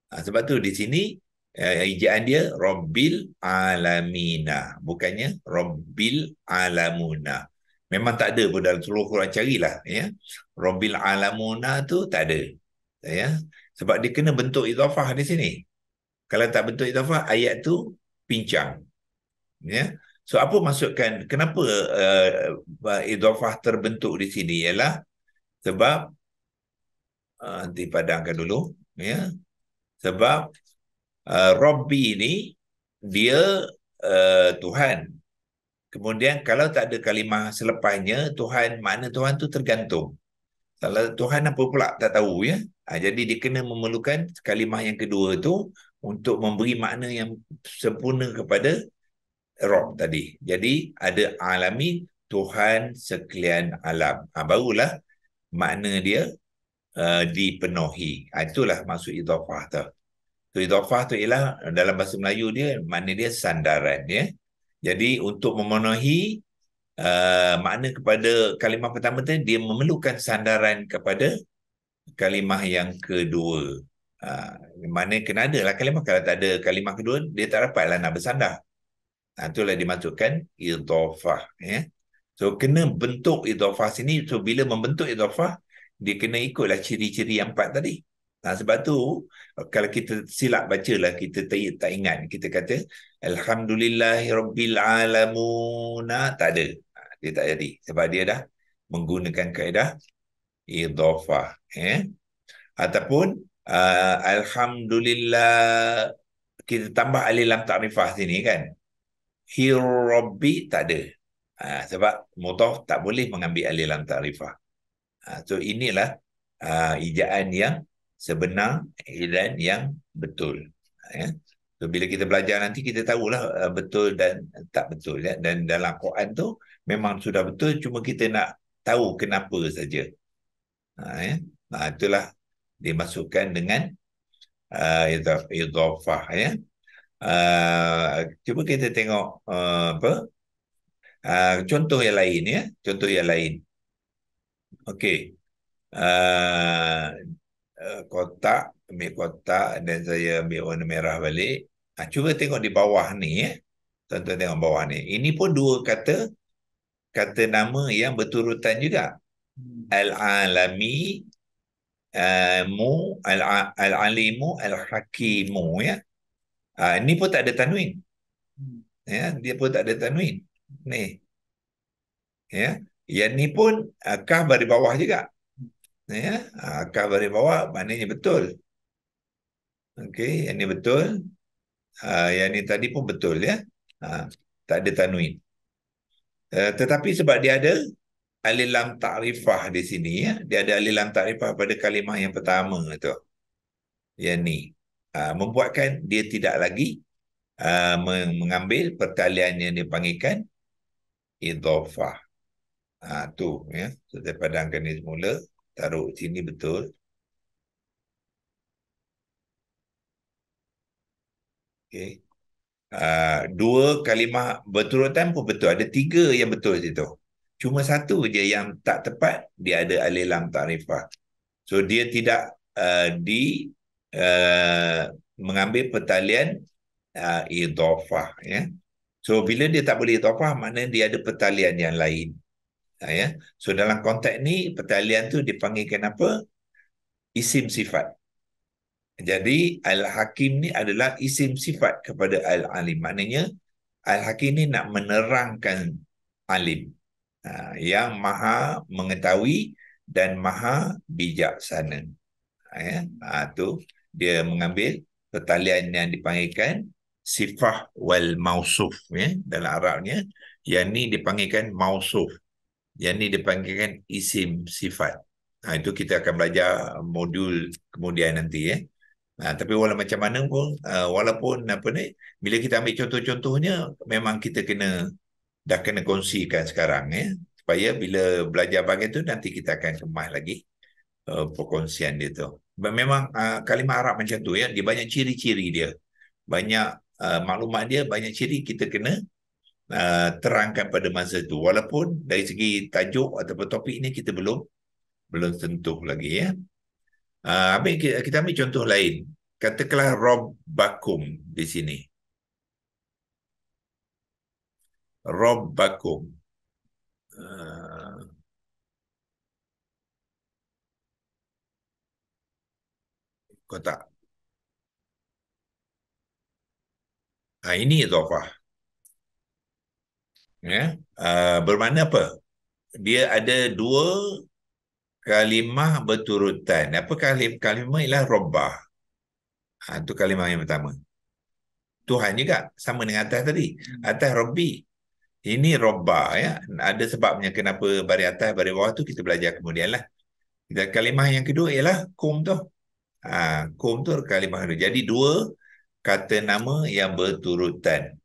Sebab tu di sini ejaan dia Rabbil Alamina, bukannya Rabbil Alamuna. Memang tak ada pun dalam seluruh Quran, carilah ya. Rabbil Alamuna tu tak ada. Ya. Sebab dia kena bentuk idhafah di sini. Kalau tak bentuk idhafah, ayat tu pincang. Ya. So apa maksudkan kenapa idhafah terbentuk di sini ialah sebab nanti padangkan dulu ya. Sebab Rabbi ni dia Tuhan. Kemudian kalau tak ada kalimah selepasnya Tuhan, makna Tuhan tu tergantung. Kalau Tuhan apa pula tak tahu ya. Jadi dia kena memerlukan kalimah yang kedua tu untuk memberi makna yang sempurna kepada Rabb tadi. Jadi ada alami, Tuhan sekalian alam. Barulah makna dia dipenuhi. Itulah maksud idhafah tu. So, idhafah tu ialah dalam bahasa Melayu dia, makna dia sandaran ya. Jadi untuk memenuhi makna kepada kalimah pertama tu, dia memerlukan sandaran kepada kalimah yang kedua. Mana kena ada lah kalimah. Kalau tak ada kalimah kedua, dia tak dapatlah nak bersandar. Itulah dimaksudkan idhafah ya. So kena bentuk idhafah sini. So bila membentuk idhafah, dia kena ikutlah ciri-ciri yang 4 tadi. Sebab tu kalau kita silap bacalah, kita tak ingat, kita kata Alhamdulillahirabbil alamun, tak ada. Dia tak jadi sebab dia dah menggunakan kaedah idhafah ya. Ataupun Alhamdulillah, kita tambah alif lam ta'rifah sini kan. Rabbi tak ada. Sebab mudhaf tak boleh mengambil alif lam ta'rifah. So inilah ejaan yang sebenar dan yang betul. Ya. So bila kita belajar nanti kita tahulah betul dan tak betul ya. Dan dalam Quran tu memang sudah betul, cuma kita nak tahu kenapa saja. Ya. Itulah dimasukkan dengan idhafah ya. Cuba kita tengok contoh yang lain ya. Contoh yang lain. Okey. Kotak, ambil kotak dan saya ambil warna merah balik. Cuba tengok di bawah ni ya. Tuan-tuan tengok bawah ni. Ini pun dua kata nama yang beturutan juga. Al-alami al-alimu al-hakimu ya. Ini pun tak ada tanwin. Ya, dia pun tak ada tanwin. Ni. Ya. Yang ni pun kaf baris bawah juga. Ya, kaf baris bawah maknanya betul. Okey, yang ni betul. Yang ni tadi pun betul ya. Tak ada tanwin. Tetapi sebab dia ada alif lam ta'rifah di sini ya. Dia ada alif lam ta'rifah pada kalimah yang pertama tu. Yang ni. Membuatkan dia tidak lagi mengambil pertalian yang dipanggilkan idhafah. Tu ya. So, saya padangkan ni semula. Taruh sini betul. Okey. Dua kalimah beturutan pun betul. Ada 3 yang betul situ. Cuma satu je yang tak tepat, dia ada alif lam ta'rifah. So dia tidak mengambil pertalian idhafah ya. So bila dia tak boleh idhafah, maknanya dia ada pertalian yang lain. Ya. So dalam konteks ni pertalian tu dipanggilkan apa? Isim sifat. Jadi Al-Hakim ni adalah isim sifat kepada Al-Alim. Maknanya Al-Hakim ni nak menerangkan alim. Yang maha mengetahui dan maha bijaksana. Ya. Tu dia mengambil pertalian yang dipanggilkan sifah wal mausuf ya. Dalam Arabnya yang ni dipanggilkan mausuf. Yang ni dipanggilkan isim sifat. Itu kita akan belajar modul kemudian nanti ya. Tapi walaupun macam mana pun, walaupun apa ni, bila kita ambil contoh-contohnya, memang kita dah kena kongsikan sekarang ya. Supaya bila belajar bahagian tu, nanti kita akan kemas lagi perkongsian dia tu. Memang kalimah Arab macam tu ya, dia banyak ciri-ciri dia. Banyak maklumat dia, banyak ciri kita kena terangkan pada masa itu. Walaupun dari segi tajuk ataupun topik ini kita belum sentuh lagi ya. Kita ambil contoh lain. Katakanlah Rabbakum di sini. Rabbakum. Kotak. Ini idhafah. Ya. Bermakna apa? Dia ada dua kalimah berturutan. Apa kalimah ialah Rabbah. Itu kalimah yang pertama. Tuhan juga sama dengan atas tadi. Atas Rabbi. Ini Rabbah ya. Ada sebabnya kenapa baris atas baris bawah tu kita belajar kemudian lah. Dan kalimah yang kedua ialah kum tu. Kum tu kalimah kedua. Jadi dua kata nama yang berturutan.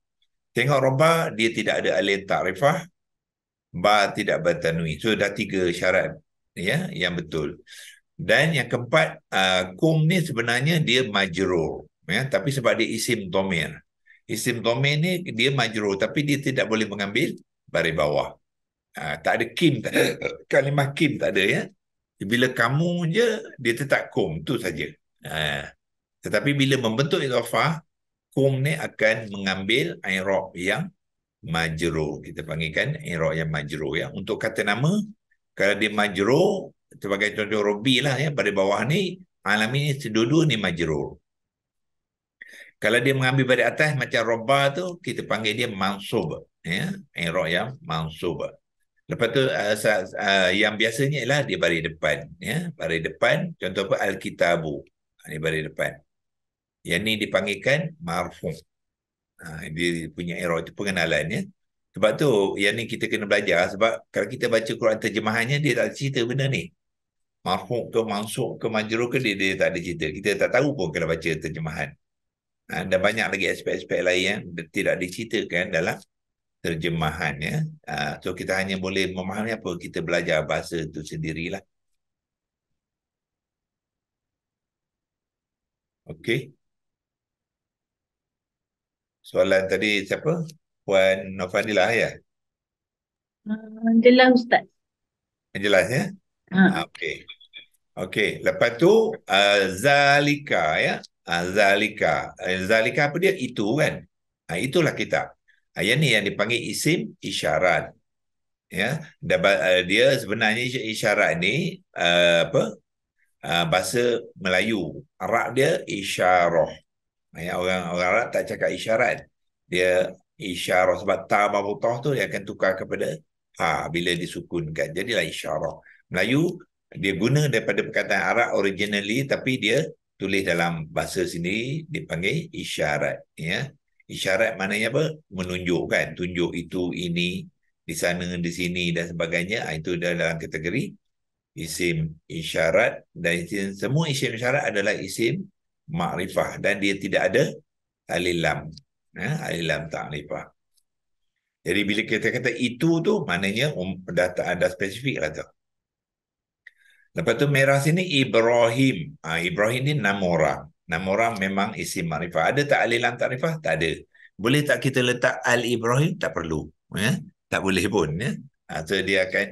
Tengok Rabbah dia tidak ada alif ta'rifah. Ba tidak bertanwi. So dah 3 syarat ya yang betul. Dan yang keempat, kum ni sebenarnya dia majrur ya, tapi sebab dia isim dhamir. Isim dhamir ni dia majrur tapi dia tidak boleh mengambil baris bawah. Tak ada kim, tak ada. Kalimah kim tak ada ya. Bila kamu je dia tetap kum tu saja. Tetapi bila membentuk idhafah, kum ni akan mengambil i'rab yang majrur. Kita panggilkan i'rab yang majrur ya. Untuk kata nama, kalau dia majrur sebagai contoh Robi lah ya, pada bawah ni alam ini sedua-dua ni majrur. Kalau dia mengambil baris atas macam Robba tu, kita panggil dia mansub ya, i'rab yang mansub. Lepas tu yang biasanya ialah dia baris depan ya, baris depan contoh apa Al-Kitabu. Ini baris depan. Yang ni dipanggilkan marfu'. Dia punya i'rab itu pengenalan ya. Sebab tu yang ni kita kena belajar, sebab kalau kita baca Quran terjemahannya dia tak cerita benda ni. Marfu' ke mansub ke majrur ke dia tak ada cerita. Kita tak tahu pun kalau baca terjemahan. Dan banyak lagi aspek-aspek lain yang tidak diceritakan dalam terjemahan ya. So kita hanya boleh memahami apa kita belajar bahasa itu sendirilah. Okey. Soalan tadi siapa? Puan Nofadilah ya? Jelas Ustaz. Jelas ya? Okey. Okey, lepas tu zalika ya. Zalika. Zalika apa dia? Itu kan. Itulah kita. Yang ni yang dipanggil isim isyarat. Ya, dia sebenarnya isyarat ni bahasa Melayu. Arab dia isyarah. Ya, orang Arab tak cakap isyarat. Dia isyarah sebab ta mabutah tu dia akan tukar kepada ha bila disukunkan. Jadilah isyarah. Melayu dia guna daripada perkataan Arab originally tapi dia tulis dalam bahasa sini dipanggil isyarat ya. Isyarat maknanya apa? Menunjukkan, tunjuk itu ini di sana di sini dan sebagainya. Itu dalam kategori isim isyarat, dan semua isim isyarat adalah isim makrifah dan dia tidak ada alif lam. Alif lam ta'rifah. Jadi bila kita kata itu tu maknanya dah ada spesifik lah tu. Lepas tu merah sini Ibrahim. Ibrahim ni nama orang. Nama orang memang isim makrifah. Ada tak alif lam ta'rifah? Tak ada. Boleh tak kita letak al-Ibrahim? Tak perlu. Ya? Tak boleh pun. Ya? So dia akan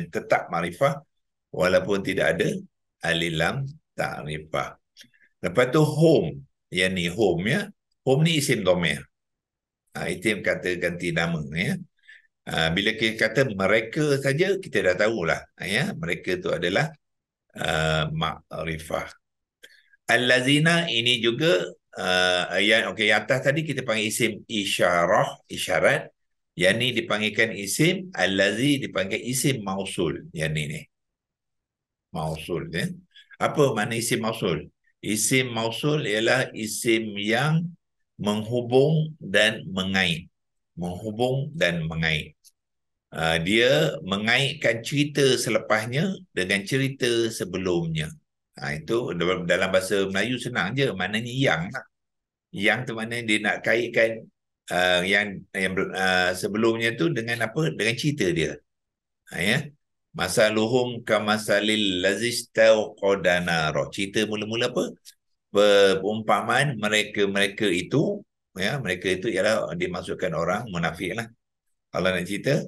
tetap makrifah walaupun tidak ada alif lam ta'rifah. Lepas tu home. Yang ni home ya. Home ni isim dhamir. Isim kata ganti nama ya. Bila kita kata mereka saja kita dah tahulah ya, mereka tu adalah makrifah. Allazina ini juga yang okey atas tadi kita panggil isim isyarah, isyarat. Yang ni dipanggilkan isim, allazi dipanggil isim mausul. Yang ni mausul ya. Apa makna isim mausul? Isim mausul ialah isim yang menghubung dan mengait. Menghubung dan mengait. Dia mengaitkan cerita selepasnya dengan cerita sebelumnya. Itu dalam bahasa Melayu senang je, maknanya yang. Yang tu maknanya dia nak kaitkan yang sebelumnya tu dengan apa? Dengan cerita dia. Ya. Masaluhum kamasalil lazistauqada nara. Cerita mula-mula apa? Perumpamaan mereka itu ya, mereka itu ialah dimasukkan orang munafik lah. Allah nak cerita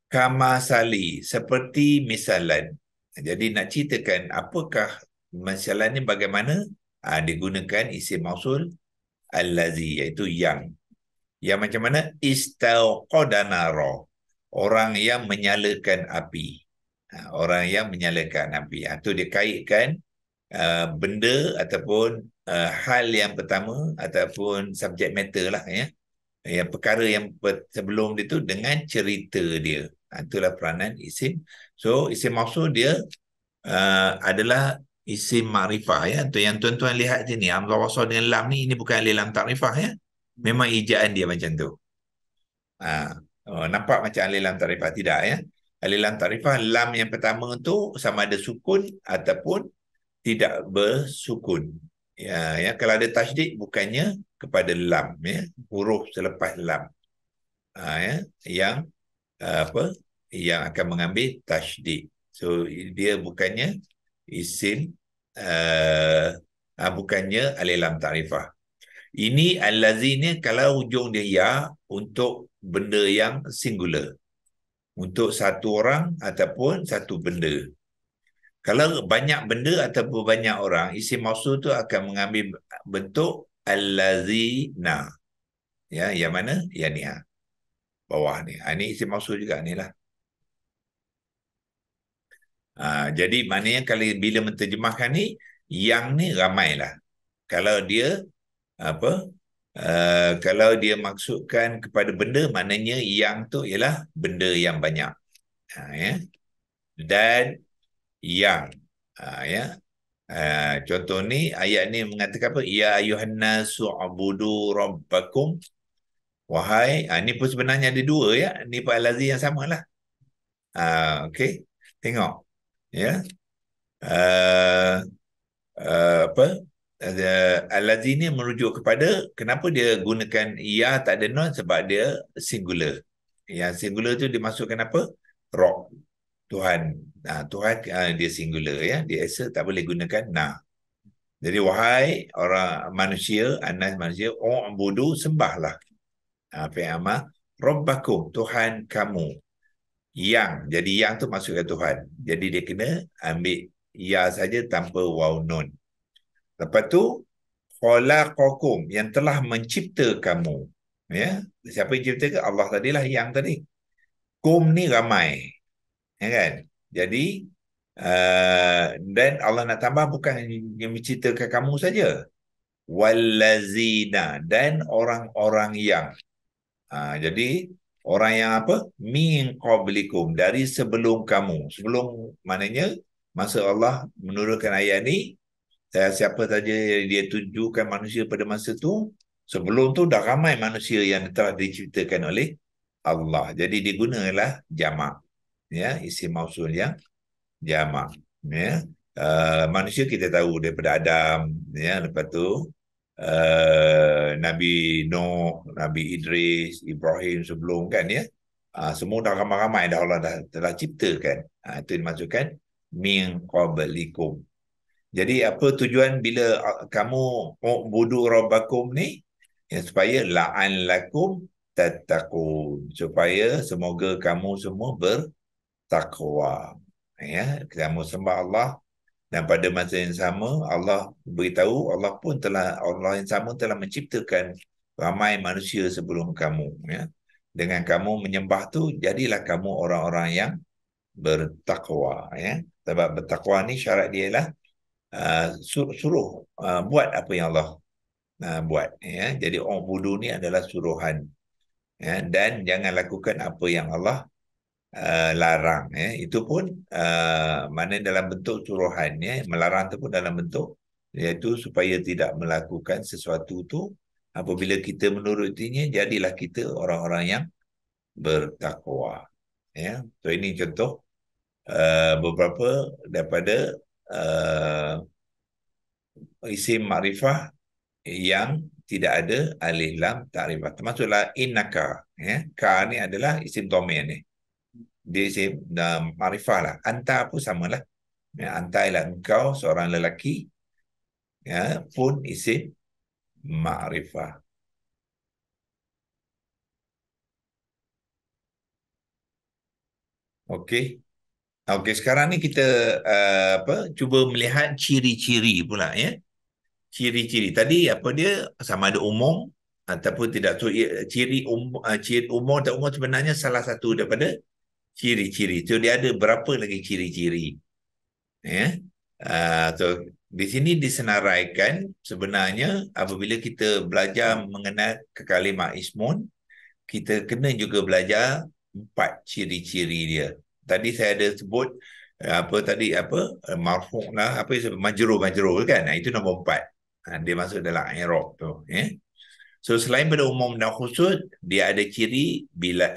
kamasali, seperti misalan. Jadi nak ceritakan apakah misalan ni bagaimana? Digunakan isim mausul allazi, iaitu yang. Yang macam mana? Istauqada nara, orang yang menyalakan api. Orang yang menyalakan api. Itu dia kaitkan benda ataupun hal yang pertama ataupun subject matter lah ya. Yang perkara yang sebelum itu dengan cerita dia. Itulah peranan isim. So isim mausul dia adalah isim makrifah ya. Tu yang tuan-tuan lihat sini, hamzah wasal dengan lam ni, ini bukan alif lam takrifah ya. Memang ejaan dia macam tu. Nampak macam alif lam takrifah? Tidak ya. Alif lam takrifah, lam yang pertama tu sama ada sukun ataupun tidak bersukun. Ya, kalau ada tasydid bukannya kepada lam ya, huruf selepas lam. Ya, yang yang akan mengambil tasydid. So dia bukannya isim bukannya alif lam takrifah. Ini allazi ni kalau hujung dia ya untuk benda yang singular. Untuk satu orang ataupun satu benda. Kalau banyak benda ataupun banyak orang, isim mausul tu akan mengambil bentuk allazina. Ya, yang mana? Yang ni bawah ni. Ini isim mausul juga ni lah. Jadi maknanya kalau bila menterjemahkan ni, yang ni ramailah. Kalau dia kalau dia maksudkan kepada benda, maknanya yang tu ialah benda yang banyak. Ya. Dan yang ya. Contoh ni, ayat ni mengatakan apa? Ya ayuhan nasu abudu rabbakum. Wahai, ni pun sebenarnya ada dua ya. Ni Pak Al-Aziz yang sama lah. Okey. Tengok. Ya. Al-Aziz ni merujuk kepada kenapa dia gunakan ya tak ada non, sebab dia singular. Yang singular tu dimasukkan apa? Rob. Tuhan. Tuhan dia singular ya. Dia esa tak boleh gunakan na. Jadi wahai orang manusia, anas manusia, u'budu, sembahlah. Fi'ama rabbakum, Tuhan kamu. Yang, jadi yang tu masukkan Tuhan. Jadi dia kena ambil ya saja tanpa waw nun. Lepas tu khalaqakum, yang telah mencipta kamu. Ya, siapa yang cipta? Allah tadilah yang tadi. Kum ni ramai. Ya kan? Jadi dan Allah nak tambah bukan yang menciptakan kamu saja. Wallazina, dan orang-orang yang. Jadi orang yang apa? Min qablikum, dari sebelum kamu. Sebelum maknanya masa Allah menurunkan ayat ni, siapa saja dia tujukan manusia pada masa tu, sebelum tu dah ramai manusia yang telah diciptakan oleh Allah. Jadi digunalah jamak. Ya, isim mausul yang jamak. Ya. Manusia kita tahu daripada Adam, ya, lepas tu Nabi Nuh, Nabi Idris, Ibrahim sebelum kan ya. Semua dah ramai-ramai dah Allah dah telah ciptakan. Itu dimaksudkan min qablikum. Jadi apa tujuan bila kamu ubudu rabbakum ni? Ya, supaya la'allakum tattaqun, supaya semoga kamu semua bertakwa. Ya, kamu sembah Allah. Dan pada masa yang sama Allah beritahu, Allah yang sama telah menciptakan ramai manusia sebelum kamu ya. Dengan kamu menyembah tu, jadilah kamu orang-orang yang bertakwa ya. Sebab bertakwa ni syarat dia ialah suruh buat apa yang Allah buat ya. Jadi ubudu ni adalah suruhan ya. Dan jangan lakukan apa yang Allah larang ya. Itu pun mana dalam bentuk suruhan ya. Melarang itu pun dalam bentuk iaitu supaya tidak melakukan sesuatu tu. Apabila kita menurutinya, jadilah kita orang-orang yang bertakwa ya. So ini contoh beberapa daripada isim makrifah yang tidak ada alif lam takrifah. Termasuklah innaka ya. Ka ni adalah isim dhamir ni. Dia isim makrifah lah. Anta pun samalah. Ya, anta ialah engkau seorang lelaki ya, pun isim makrifah. Okey. Okey, sekarang ni kita cuba melihat ciri-ciri pula ya. Ciri-ciri tadi apa dia, sama ada umum ataupun tidak. So ciri umum atau umum sebenarnya salah satu daripada ciri-ciri. So dia ada berapa lagi ciri-ciri ya. So di sini disenaraikan sebenarnya apabila kita belajar mengenal kekalimah ismun, kita kena juga belajar 4 ciri-ciri dia. Tadi saya ada sebut marfu' lah, majrur kan. Itu nombor 4. Dia masuk dalam i'rab tu ya. So selain pada umum dan khusus, dia ada ciri bila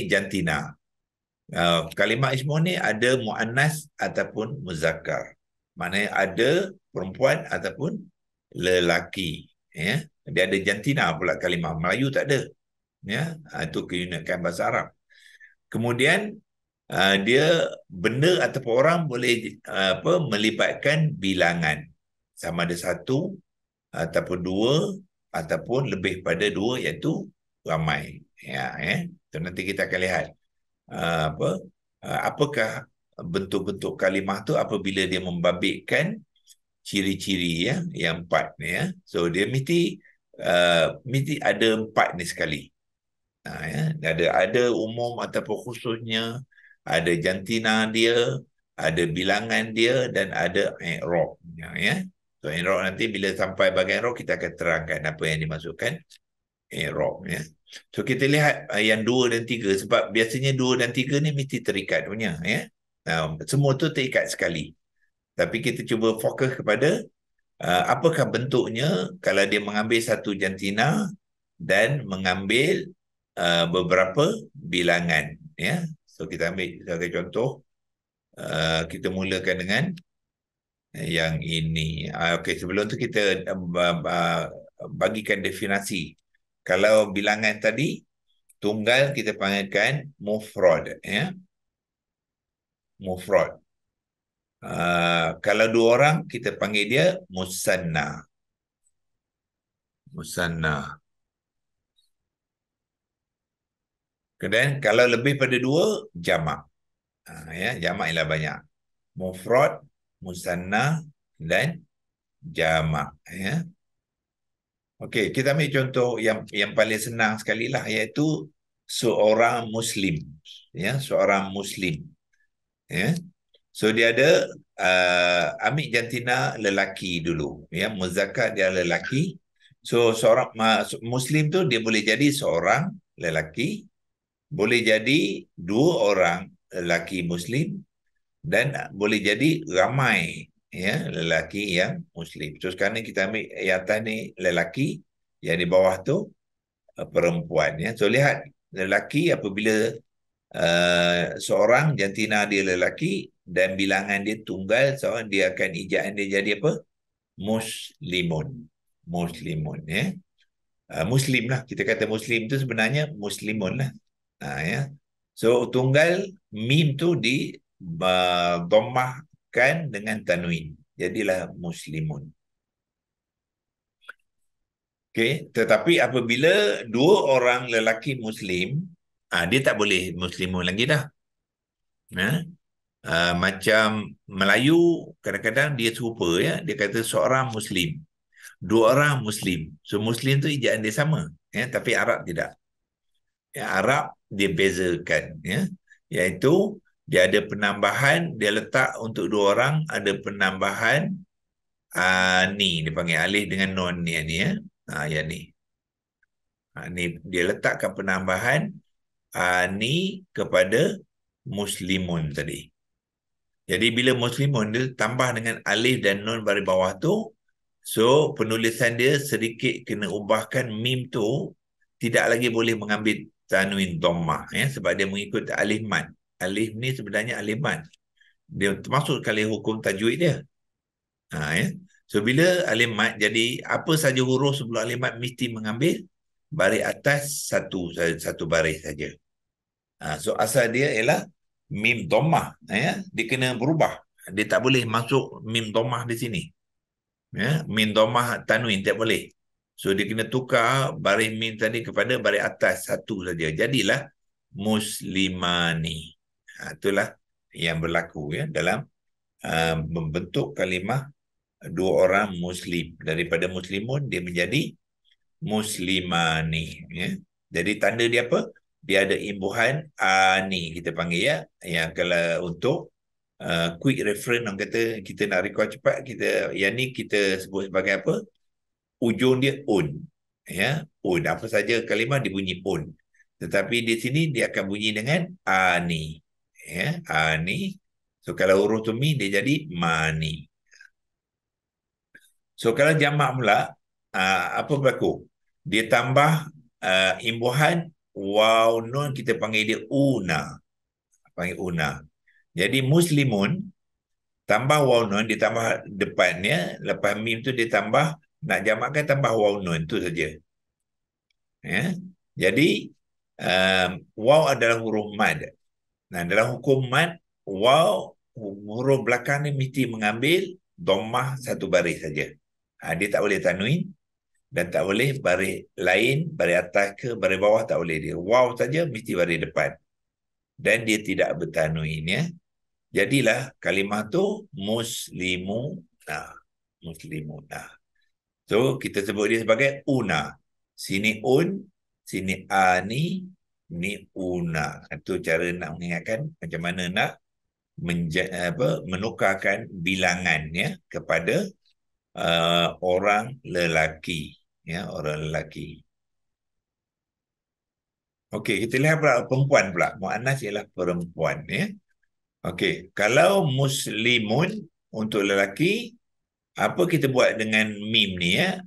jantina. Kalimah ismun ni ada muannas ataupun muzakkar. Maknanya ada perempuan ataupun lelaki ya. Dia ada jantina pula kalimah. Melayu tak ada ya. Itu keunikan bahasa Arab. Kemudian dia benda ataupun orang boleh melibatkan bilangan, sama ada 1 ataupun 2 ataupun lebih pada 2, iaitu ramai ya. So, nanti kita akan lihat apakah bentuk-bentuk kalimah tu apabila dia membabitkan ciri-ciri ya yang 4 ni ya. So dia mesti ada 4 ni sekali. Ya, ada umum ataupun khususnya, ada jantina dia, ada bilangan dia, dan ada i'rab ya. So i'rab nanti bila sampai bahagian i'rab kita akan terangkan apa yang dimasukkan i'rab ya. So kita lihat yang 2 dan 3, sebab biasanya 2 dan 3 ni mesti terikat punya ya. Semua tu terikat sekali. Tapi kita cuba fokus kepada apakah bentuknya kalau dia mengambil 1 jantina dan mengambil beberapa bilangan ya. So kita ambil sebagai contoh, kita mulakan dengan yang ini. Okey, sebelum tu kita bagikan definisi. Kalau bilangan tadi tunggal kita panggilkan mufrad ya. Mufrad. Kalau 2 orang kita panggil dia musanna. Musanna. Kemudian kalau lebih pada 2, jamak. Ya, jamak ialah banyak. Mufrad, musanna dan jamak ya. Okey, kita ambil contoh yang paling senang sekali lah, iaitu seorang muslim ya, seorang muslim ya. So dia ada ambil jantina lelaki dulu ya, muzakkar dia lelaki. So seorang muslim tu dia boleh jadi seorang lelaki, boleh jadi 2 orang lelaki muslim, dan boleh jadi ramai ya lelaki yang muslim. So sekarang ni kita ambil yang atas ni lelaki, yang di bawah tu perempuan ya. So lihat, lelaki apabila seorang jantina dia lelaki dan bilangan dia tunggal, seorang dia akan ijaan dia jadi apa? Muslimun. Muslimun ya. Muslim lah, kita kata muslim tu sebenarnya muslimun lah ya. So tunggal mim tu di dhammahkan dengan tanwin, jadilah muslimun. Okey, tetapi apabila 2 orang lelaki muslim, dia tak boleh muslimun lagi dah. Macam Melayu kadang-kadang dia serupa ya, dia kata seorang muslim, 2 orang muslim. So muslim tu ejaan dia sama ya, tapi Arab tidak. Ya, Arab dia bezakan ya, iaitu dia ada penambahan, dia letak untuk 2 orang ada penambahan ni dipanggil alif dengan nun ni ya. Yang ni. Ni dia letakkan penambahan ni kepada muslimun tadi. Jadi bila muslimun dia tambah dengan alif dan nun baris bawah tu, so penulisan dia sedikit kena ubahkan, mim tu tidak lagi boleh mengambil tanwin dhammah ya, sebab dia mengikut alif mad. Alif ni sebenarnya alif mad. Dia termasuk kali hukum tajwid dia. Ya. So bila alif mad, jadi apa saja huruf sebelum alif mad mesti mengambil baris atas satu baris saja. So asal dia ialah mim dhammah ya, dia kena berubah. Dia tak boleh masuk mim dhammah di sini. Ya, mim dhammah tanwin tak boleh. So dia kena tukar baris mim tadi kepada baris atas satu saja. Jadilah muslimani. Itulah yang berlaku ya dalam membentuk kalimah dua orang muslim. Daripada muslimun dia menjadi muslimani ya. Jadi tanda dia apa? Dia ada imbuhan ani kita panggil ya. Yang kalau untuk quick reference orang kata kita nak record cepat, kita yang ni kita sebut sebagai apa? Ujung dia un. Ya, un. Apa saja kalimah dibunyi un. Tetapi di sini dia akan bunyi dengan ani. Ya, ani. So kalau huruf tu mi dia jadi mani. So kalau jamak pula apa berlaku? Dia tambah imbuhan waw nun, kita panggil dia una. Panggil una. Jadi muslimun tambah waw nun ditambah depannya, lepas mim tu dia tambah, nak jamakkan tambah waw nun tu saja. Ya. Jadi waw adalah huruf mad. Nah, dalam hukum mad, waw huruf belakang ni mesti mengambil dhammah satu baris saja. Dia tak boleh tanwin dan tak boleh baris lain, baris atas ke baris bawah tak boleh dia. Waw saja mesti baris depan. Dan dia tidak bertanwin ya. Jadilah kalimah tu muslimuna. Muslimuna. So kita sebut dia sebagai una. Sini un, sini ani, ni una. Itu cara nak mengingatkan macam mana nak menukarkan bilangannya kepada orang lelaki ya, orang lelaki. Okey, kita lihat pula perempuan pula. Muannas ialah perempuan ya. Okey, kalau muslimun untuk lelaki, apa kita buat dengan mim ni ya?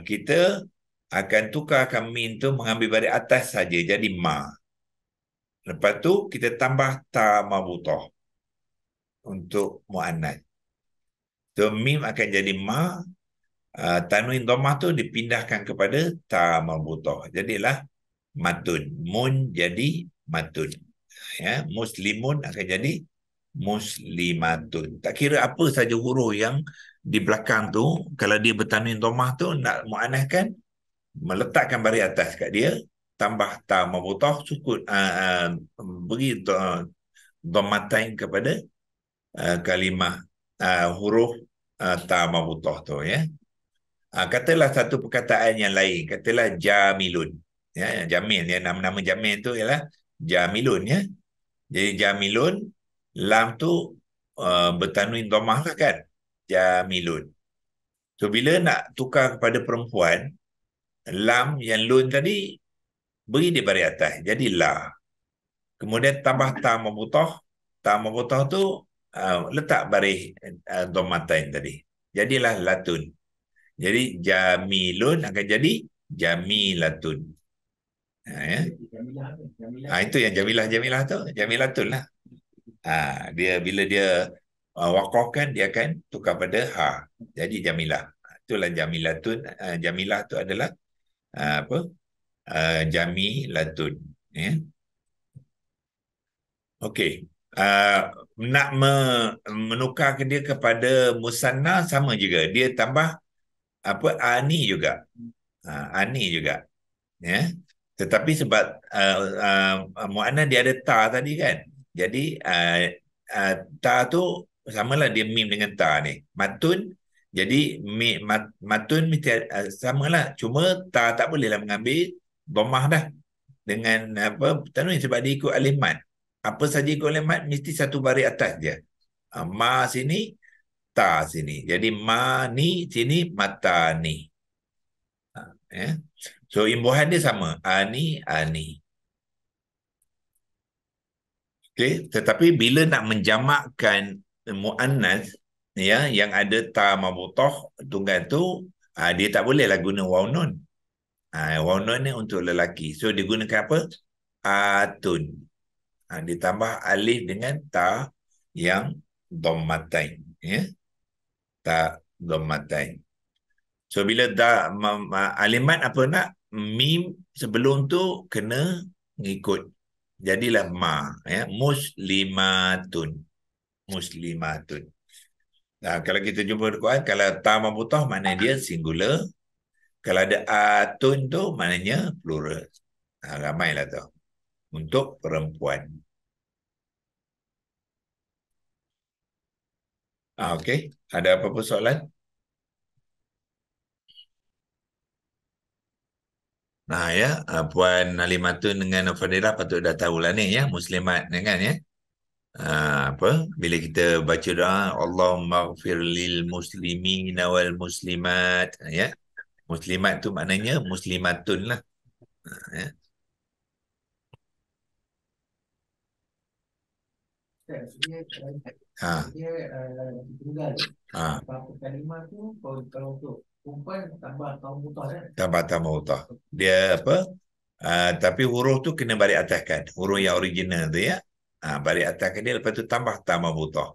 Kita akan tukarkan mim tu mengambil baris atas saja jadi ma. Lepas tu kita tambah ta marbutah untuk muannas. So mim akan jadi ma, tanwin dhammah tu dipindahkan kepada ta marbutah. Jadilah matun. Mun jadi matun. Ya, muslimun akan jadi muslimatun. Tak kira apa saja huruf yang di belakang tu, kalau dia bertanwin dhammah tu nak muannaskan, meletakkan baris atas kat dia, tambah ta marbutah, sukun beri dhammatain kepada kalimah huruf ta marbutah tu ya. Katalah satu perkataan yang lain, katalah jamilun. Ya, jamil ya, nama-nama jamil tu ialah jamilun ya. Jadi jamilun, lam tu bertanwin dhammah lah kan. Jamilun. So bila nak tukar kepada perempuan, lam yang lun tadi beri dia baris atas, jadi la. Kemudian tambah ta marbutah. Ta marbutah tu letak baris dhammatain tadi. Jadilah latun. Jadi jamilun akan jadi jamilatun. Ya. Itu yang jamilah tu, jamilatun lah. Dia bila dia waqafkan, dia akan tukar pada ha. Jadi jamilah. Itulah jamilatun. Jamilah tu adalah jamilatun. Ya. Okey. Nak menukarkan dia kepada musanna sama juga. Dia tambah ani juga. Ani juga. Ya. Tetapi sebab muannas dia ada ta tadi kan. Jadi ta tu samalah dia mim dengan ta ni. Matun. Jadi matun mesti samalah. Cuma ta tak bolehlah mengambil dhammah dah. Dengan tanwin sebab dia ikut alif mat. Apa saja ikut alif mat mesti satu baris atas dia. Ma sini, ta sini. Jadi ma ni sini, mata ni. Ya. So imbuhan dia sama. Ani. Okay. Tetapi bila nak menjamakkan muannas ya, yang ada ta marbutah tunggal tu, dia tak bolehlah guna waw nun. Waw nun ni untuk lelaki. So dia gunakan apa? Atun. Ditambah alif dengan ta yang dhammatain. Ya. Ta dhammatain. So bila alimat apa nak? Mim sebelum tu kena ngikut. Jadilah ma. Ya. Muslimatun. Muslimatun. Kalau kita jumpa di Quran, kalau ta marbutah maknanya dia singular. Kalau ada atun tu maknanya plural. Ramailah tu. untuk perempuan. Okey, ada apa-apa soalan? Nah ya, Puan Alimatun dengan Fadilah patut dah tahulah ni ya, muslimat ni kan ya. Apa bila kita baca doa Allahumma ighfir lil muslimin wal muslimat ya. Muslimat tu maknanya muslimatun lah. Ya. Ha. Dia tunggal. Ha. Apa kalimah tu kalau untuk perempuan tambah tahun buta kan? Tambah utah. Dia apa? Tapi huruf tu kena balik ataskan. Huruf yang original tu ya. Balik ataskan dia, lepas tu tambah utah.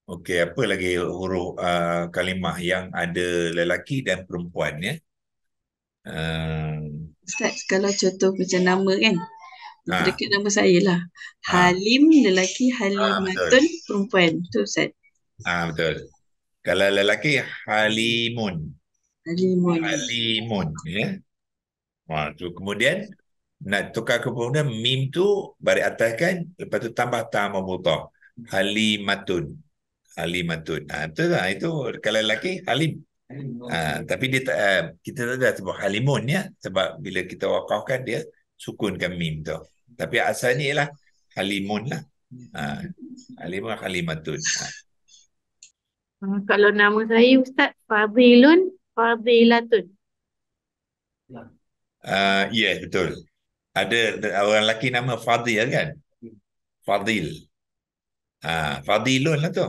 Okey, apa lagi huruf kalimah yang ada lelaki dan perempuan ya? Ustaz, kalau contoh macam nama kan, Ha. dekat nama saya lah. Ha. Halim lelaki, Halimatun perempuan. Tu Ustaz. Betul. Kalau lelaki Halimun. Halimun. Ya. Tu kemudian nak tukar ke kemudian mim tu balik ataskan, lepas tu tambah ta mabutah. Halimatun. Itu lah, itu kalau lelaki Halim. Tapi dia tak, kita tak ada sebab Halimun ya, sebab bila kita wakafkan dia sukunkan mim tu. Tapi asalnya ialah Halimun lah. Halimun, Halimatun. Kalau nama saya Ustaz Fadilun, Fadilatun. Ya, betul. Ada orang lelaki nama Fadil kan? Fadil. Fadilun lah tu.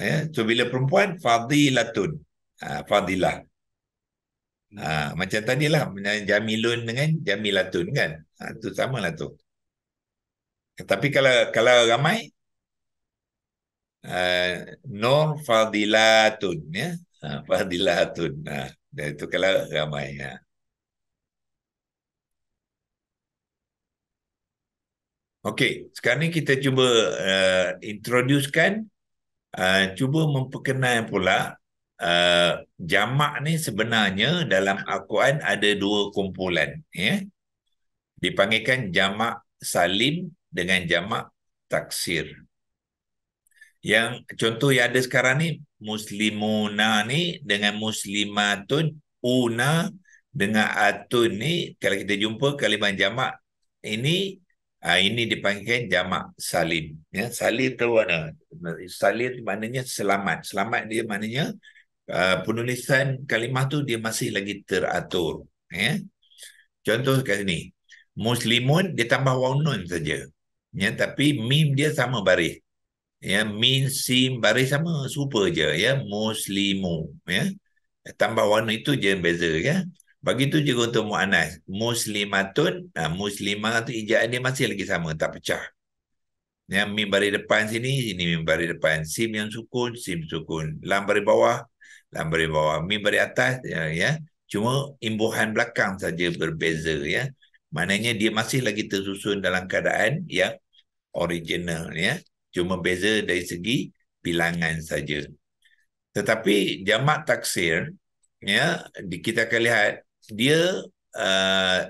Ya. So bila perempuan Fadilatun. Fadilah. Macam tadi lah, Jamilun dengan Jamilatun kan? Itu sama lah tu. Tapi kalau ramai, Nur Fadilatun ya. Fadilatun. Dan itu kalau ramai ya. Okey, sekarang ni kita cuba introducekan, cuba memperkenal pula jamak ni sebenarnya dalam Al-Quran ada dua kumpulan ya. Dipanggilkan jamak salim dengan jamak taksir. Yang contoh yang ada sekarang ni muslimuna ni dengan muslimatun, una dengan atun ni, kalau kita jumpa kalimah jamak ini dipanggilkan jamak salim ya. Salim tu mana? Salim maknanya selamat. Selamat dia maknanya penulisan kalimah tu dia masih lagi teratur ya. Contoh kat sini, muslimun dia tambah waw nun saja ya, tapi mim dia sama baris ya, min sim baris sama serupa je ya, muslimu ya, tambah waw nun itu je beza ya. Begitu juga untuk muannas muslimatun, muslimah tu ejaan dia masih lagi sama, tak pecah ya. Mim baris depan sini mim baris depan, sim yang sukun sim sukun, lam baris bawah lam baris bawah, mim baris atas ya. Cuma imbuhan belakang saja berbeza ya. Maknanya dia masih lagi tersusun dalam keadaan yang original ya. Cuma beza dari segi bilangan saja. Tetapi jamak taksir ya, kita akan lihat dia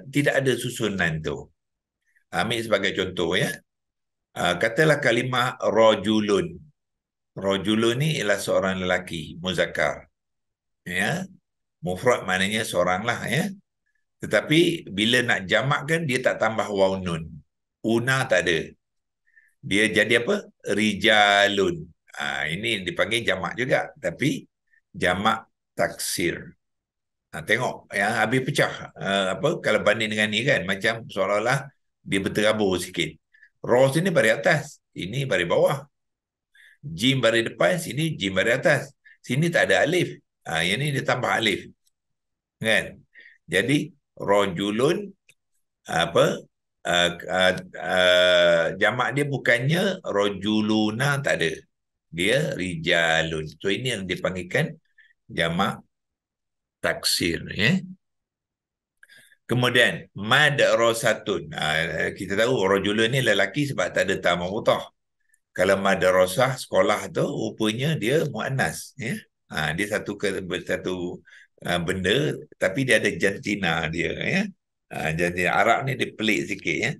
tidak ada susunan tu. Ambil sebagai contoh ya. Katalah kalimah rajulun. Rajulun ni ialah seorang lelaki muzakkar. Ya. Mufrad maknanya seorang lah ya. Tetapi bila nak jamakkan dia tak tambah waw nun. Una tak ada. Dia jadi apa? Rijalun. Ini dipanggil jamak juga, tapi jamak taksir. Tengok yang habis pecah. Apa kalau banding dengan ni kan, macam seolah-olah dia berterabur sikit. Ra sini baris atas, ini baris bawah. Jim baris depan, sini jim baris atas. Sini tak ada alif. Yang ni dia tambah alif. Kan? Jadi rajulun apa? Jamak dia bukannya rajuluna, tak ada. Dia rijalun. So ini yang dipanggilkan jamak taksir ya. Kemudian madrasatun. Kita tahu rajulun ni lelaki sebab tak ada ta mabutah. Kalau madrasah sekolah tu rupanya dia muannas, ya. Dia satu benda, tapi dia ada jantina dia, ya. Jantina Arab ni dia pelik sikit, ya.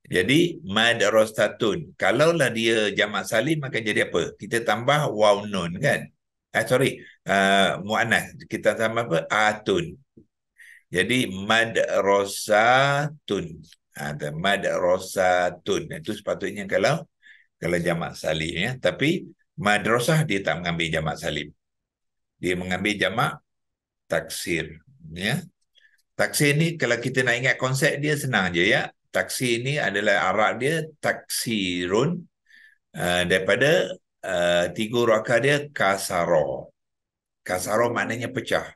Jadi madrasatun, kalaulah dia jamak salim akan jadi apa? Kita tambah waw nun, kan? Muannas kita tambah apa? Atun. Jadi madrasatun. Madrasatun itu sepatutnya kalau jamak salim, ya. Tapi madrasah dia tak mengambil jamak salim. Dia mengambil jamak taksir, ya. Taksir ni kalau kita nak ingat konsep dia senang je, ya. Taksir ni adalah Arab dia taksirun, daripada 3 huruf akar dia kasaro. Kasaro maknanya pecah.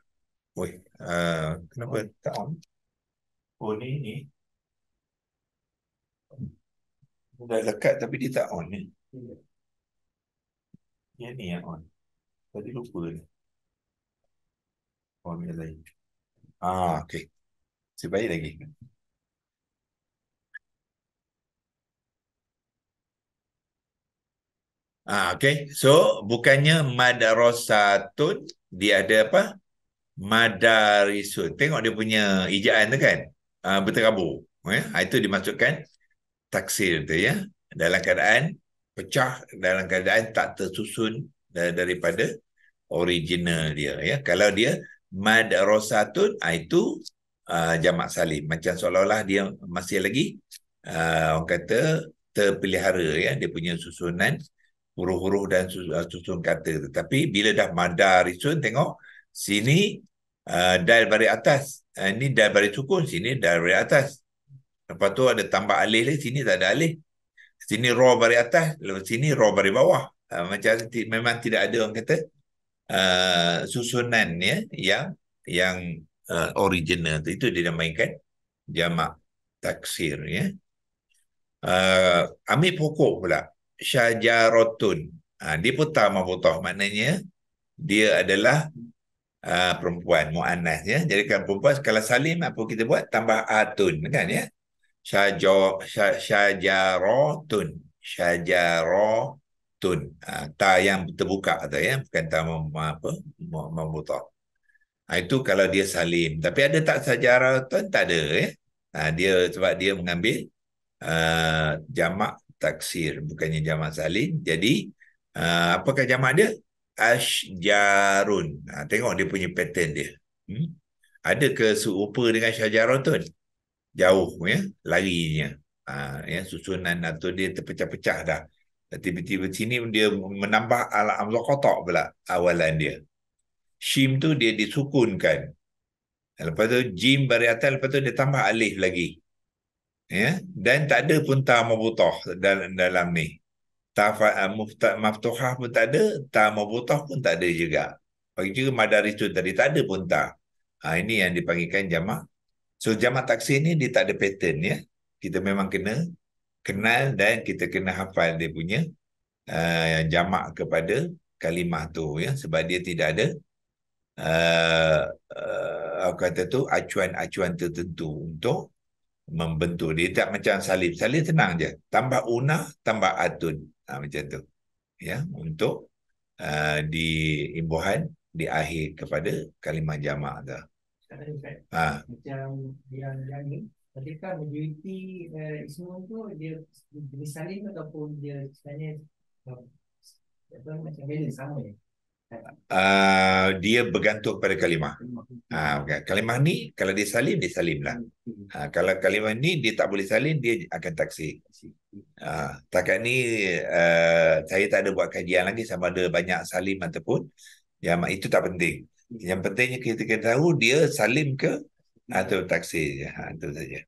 Oi, kenapa tak on? Oh, ni dah lekat tapi dia tak on ni. Yang ni yang on. Tadi lupa ni. On yang lain. Okey. Sebaik lagi. Okey. So, bukannya madrasatun, dia ada apa? Madarisun. Tengok dia punya ejaan tu, kan? Berterabur. Itu dimasukkan taksir tu, ya. Dalam keadaan pecah, dalam keadaan tak tersusun daripada original dia, ya. Kalau dia madrasatun, itu jamak salim, macam seolah-olah dia masih lagi orang kata terpelihara, ya, dia punya susunan huruf-huruf dan susun kata. Tetapi bila dah madarisun, tengok sini dal baris atas, ini dal baris sukun, sini dal baris atas, lepas tu ada tambah alih lagi, sini tak ada alih, sini ra baris atas, lepas sini ra baris bawah. Macam memang tidak ada orang kata susunan, ya, yang original tu. Itu dinamakan jamak taksir, ya. Ambil pokok pula, syajaratun, dia putah mabutah, maknanya dia adalah perempuan, muannas, ya. Jadi kalau perempuan, kalau salim apa kita buat? Tambah atun, kan, ya. Syajaratun, syajaratun, ta yang terbuka tu, ya, bukan ta membutah. Itu kalau dia salim. Tapi ada tak syajaratun? Tak ada, ya. Dia sebab dia mengambil jamak taksir, bukannya jamak salim. Jadi apakah jamak dia? Ashjarun. Tengok dia punya pattern dia. Ada ke serupa dengan syajaratun? Jauh, ya, larinya. Ya, susunan atau dia terpecah-pecah dah. Tiba-tiba sini dia menambah hamzah qata' pula awalan dia. Shim tu dia disukunkan. Lepas tu jim baris atas, lepas tu dia tambah alif lagi. Ya, dan tak ada pun ta mabutah dalam ni. Ta maftuhah pun tak ada, ta mabutah pun tak ada juga. Bagi juga madarisun tadi tak ada pun ta. Ini yang dipanggilkan jamak. So jamak taksir ni dia tak ada pattern, ya. Kita memang kena kenal dan kita kena hafal dia punya jamak kepada kalimah tu, ya, sebab dia tidak ada apa kata tu, acuan-acuan tertentu untuk membentuk. Dia tak macam salim. Salim tenang je. Tambah unah, tambah atun. Macam tu. Ya, untuk di imbuhan di akhir kepada kalimah jamak tu. Macam yang ni, ketika majoriti ismun tu dia jenis salim ataupun dia sebenarnya macam balance sama, ya? Dia bergantung pada kalimah. Kalimah ni kalau dia salim lah. Kalau kalimah ni dia tak boleh salim, dia akan taksir. Takat ni saya tak ada buat kajian lagi sama ada banyak salim ataupun jamak. Itu tak penting. Yang pentingnya kita kena tahu dia salim ke atau taksir. Itu saja.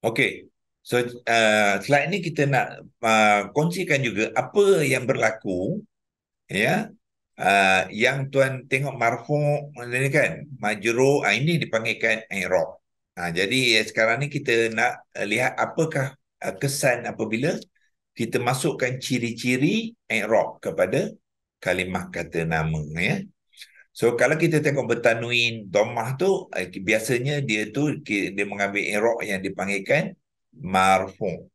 Okey. So slide ni kita nak kongsikan juga apa yang berlaku, ya. Yang tuan tengok marfu' ni, kan, majrur, ini dipanggilkan i'rab. Jadi sekarang ni kita nak lihat apakah kesan apabila kita masukkan ciri-ciri i'rab kepada kalimah kata nama, ya. So kalau kita tengok bertanwin dhammah tu, biasanya dia mengambil i'rab yang dipanggilkan marfu'.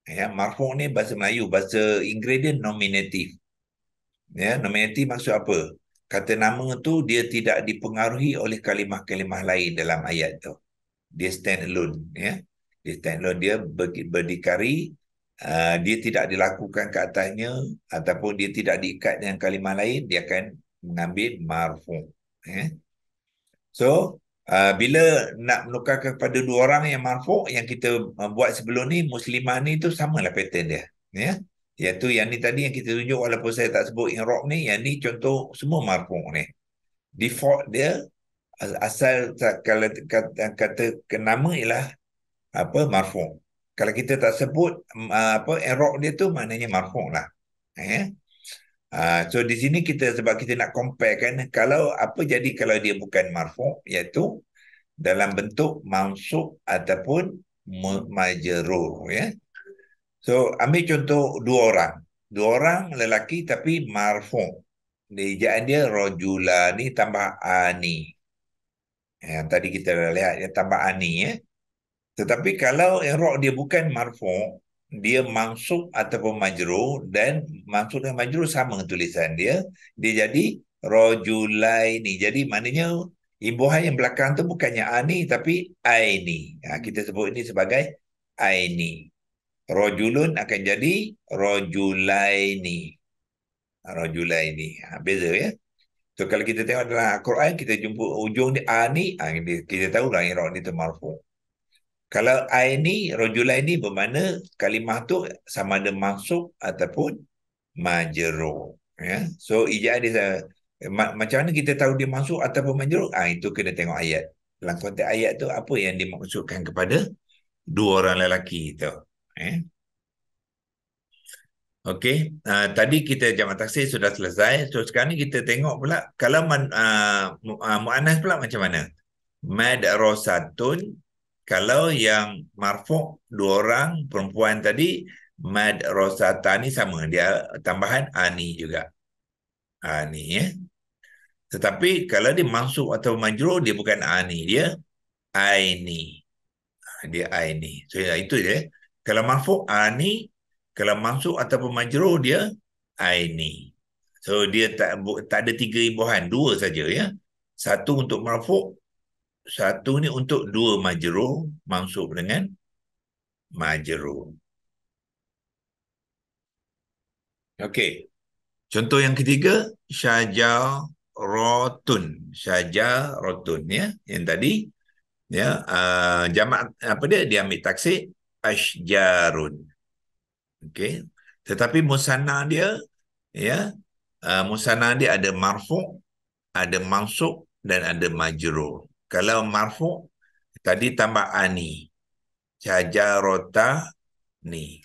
Ya, marfu' ni bahasa Melayu, bahasa Inggeris dia nominatif. Ya, nominatif maksud apa? Kata nama tu dia tidak dipengaruhi oleh kalimah-kalimah lain dalam ayat tu. Dia stand alone, ya. Dia stand alone, dia berdikari, dia tidak dilakukan ke atasnya ataupun dia tidak diikat dengan kalimah lain, dia akan mengambil marfu', ya. So, bila nak menukarkan kepada dua orang yang marfu' yang kita buat sebelum ni, muslimah ni tu samalah pattern dia. Ya. Iaitu yang ni tadi yang kita tunjuk walaupun saya tak sebut i'rab ni, yang ni contoh semua marfu' ni. Default dia asal kalau kata ke nama ialah apa marfu'. Kalau kita tak sebut apa i'rab dia tu maknanya marfu' lah. Ya. So di sini kita sebab kita nak compare kan kalau apa jadi kalau dia bukan marfu' iaitu dalam bentuk mansub ataupun majrur, ya. So ambil contoh dua orang lelaki tapi marfu'. Ejaan dia rajulani tambah ani. Yang tadi kita dah lihat dia tambah ani, ya. Tetapi kalau i'rab dia bukan marfu', dia mansub ataupun majrur, dan mansub dan majrur sama tulisan dia, dia jadi rajulaini. Jadi maknanya imbuhan yang belakang tu bukannya ani tapi aini. Kita sebut ini sebagai aini. Rajulun akan jadi rajulaini. Rajulaini. Beza, ya. So kalau kita tengok dalam Al-Quran, kita jumpa ujung dia ani, kita tahu dah i'rab ni tu marfu'. Kalau aini, rajulaini bermakna kalimah tu sama ada mansub ataupun majrur. Ya. So ijaan dia macam mana kita tahu dia mansub ataupun majrur? Itu kena tengok ayat. Dalam konteks ayat tu apa yang dimaksudkan kepada dua orang lelaki itu. Okey, tadi kita jamak taksir sudah selesai. So sekarang ni kita tengok pula kalau muannas pula macam mana? Madrasatun, kalau yang marfu' dua orang perempuan tadi, madrasatani sama, dia tambahan ani juga. Ani, ya. Tetapi kalau dia mansub atau majrur, dia bukan ani, dia aini. Dia aini. So itu je. Kalau marfu' ani, kalau mansub ataupun majrur dia aini. So dia tak ada tiga imbuhan, dua saja, ya. Satu untuk marfu', satu ni untuk dua majrur, mansub dengan majrur. Okey. Contoh yang ketiga, syajaratun. Syajaratun, ya. Yang tadi, ya, jamak apa dia ambil taksir asjarun. Okey. Tetapi musanna dia, ya, musanna dia ada marfu', ada mansub dan ada majrur. Kalau marfu' tadi tambah ani. Syajarata ni.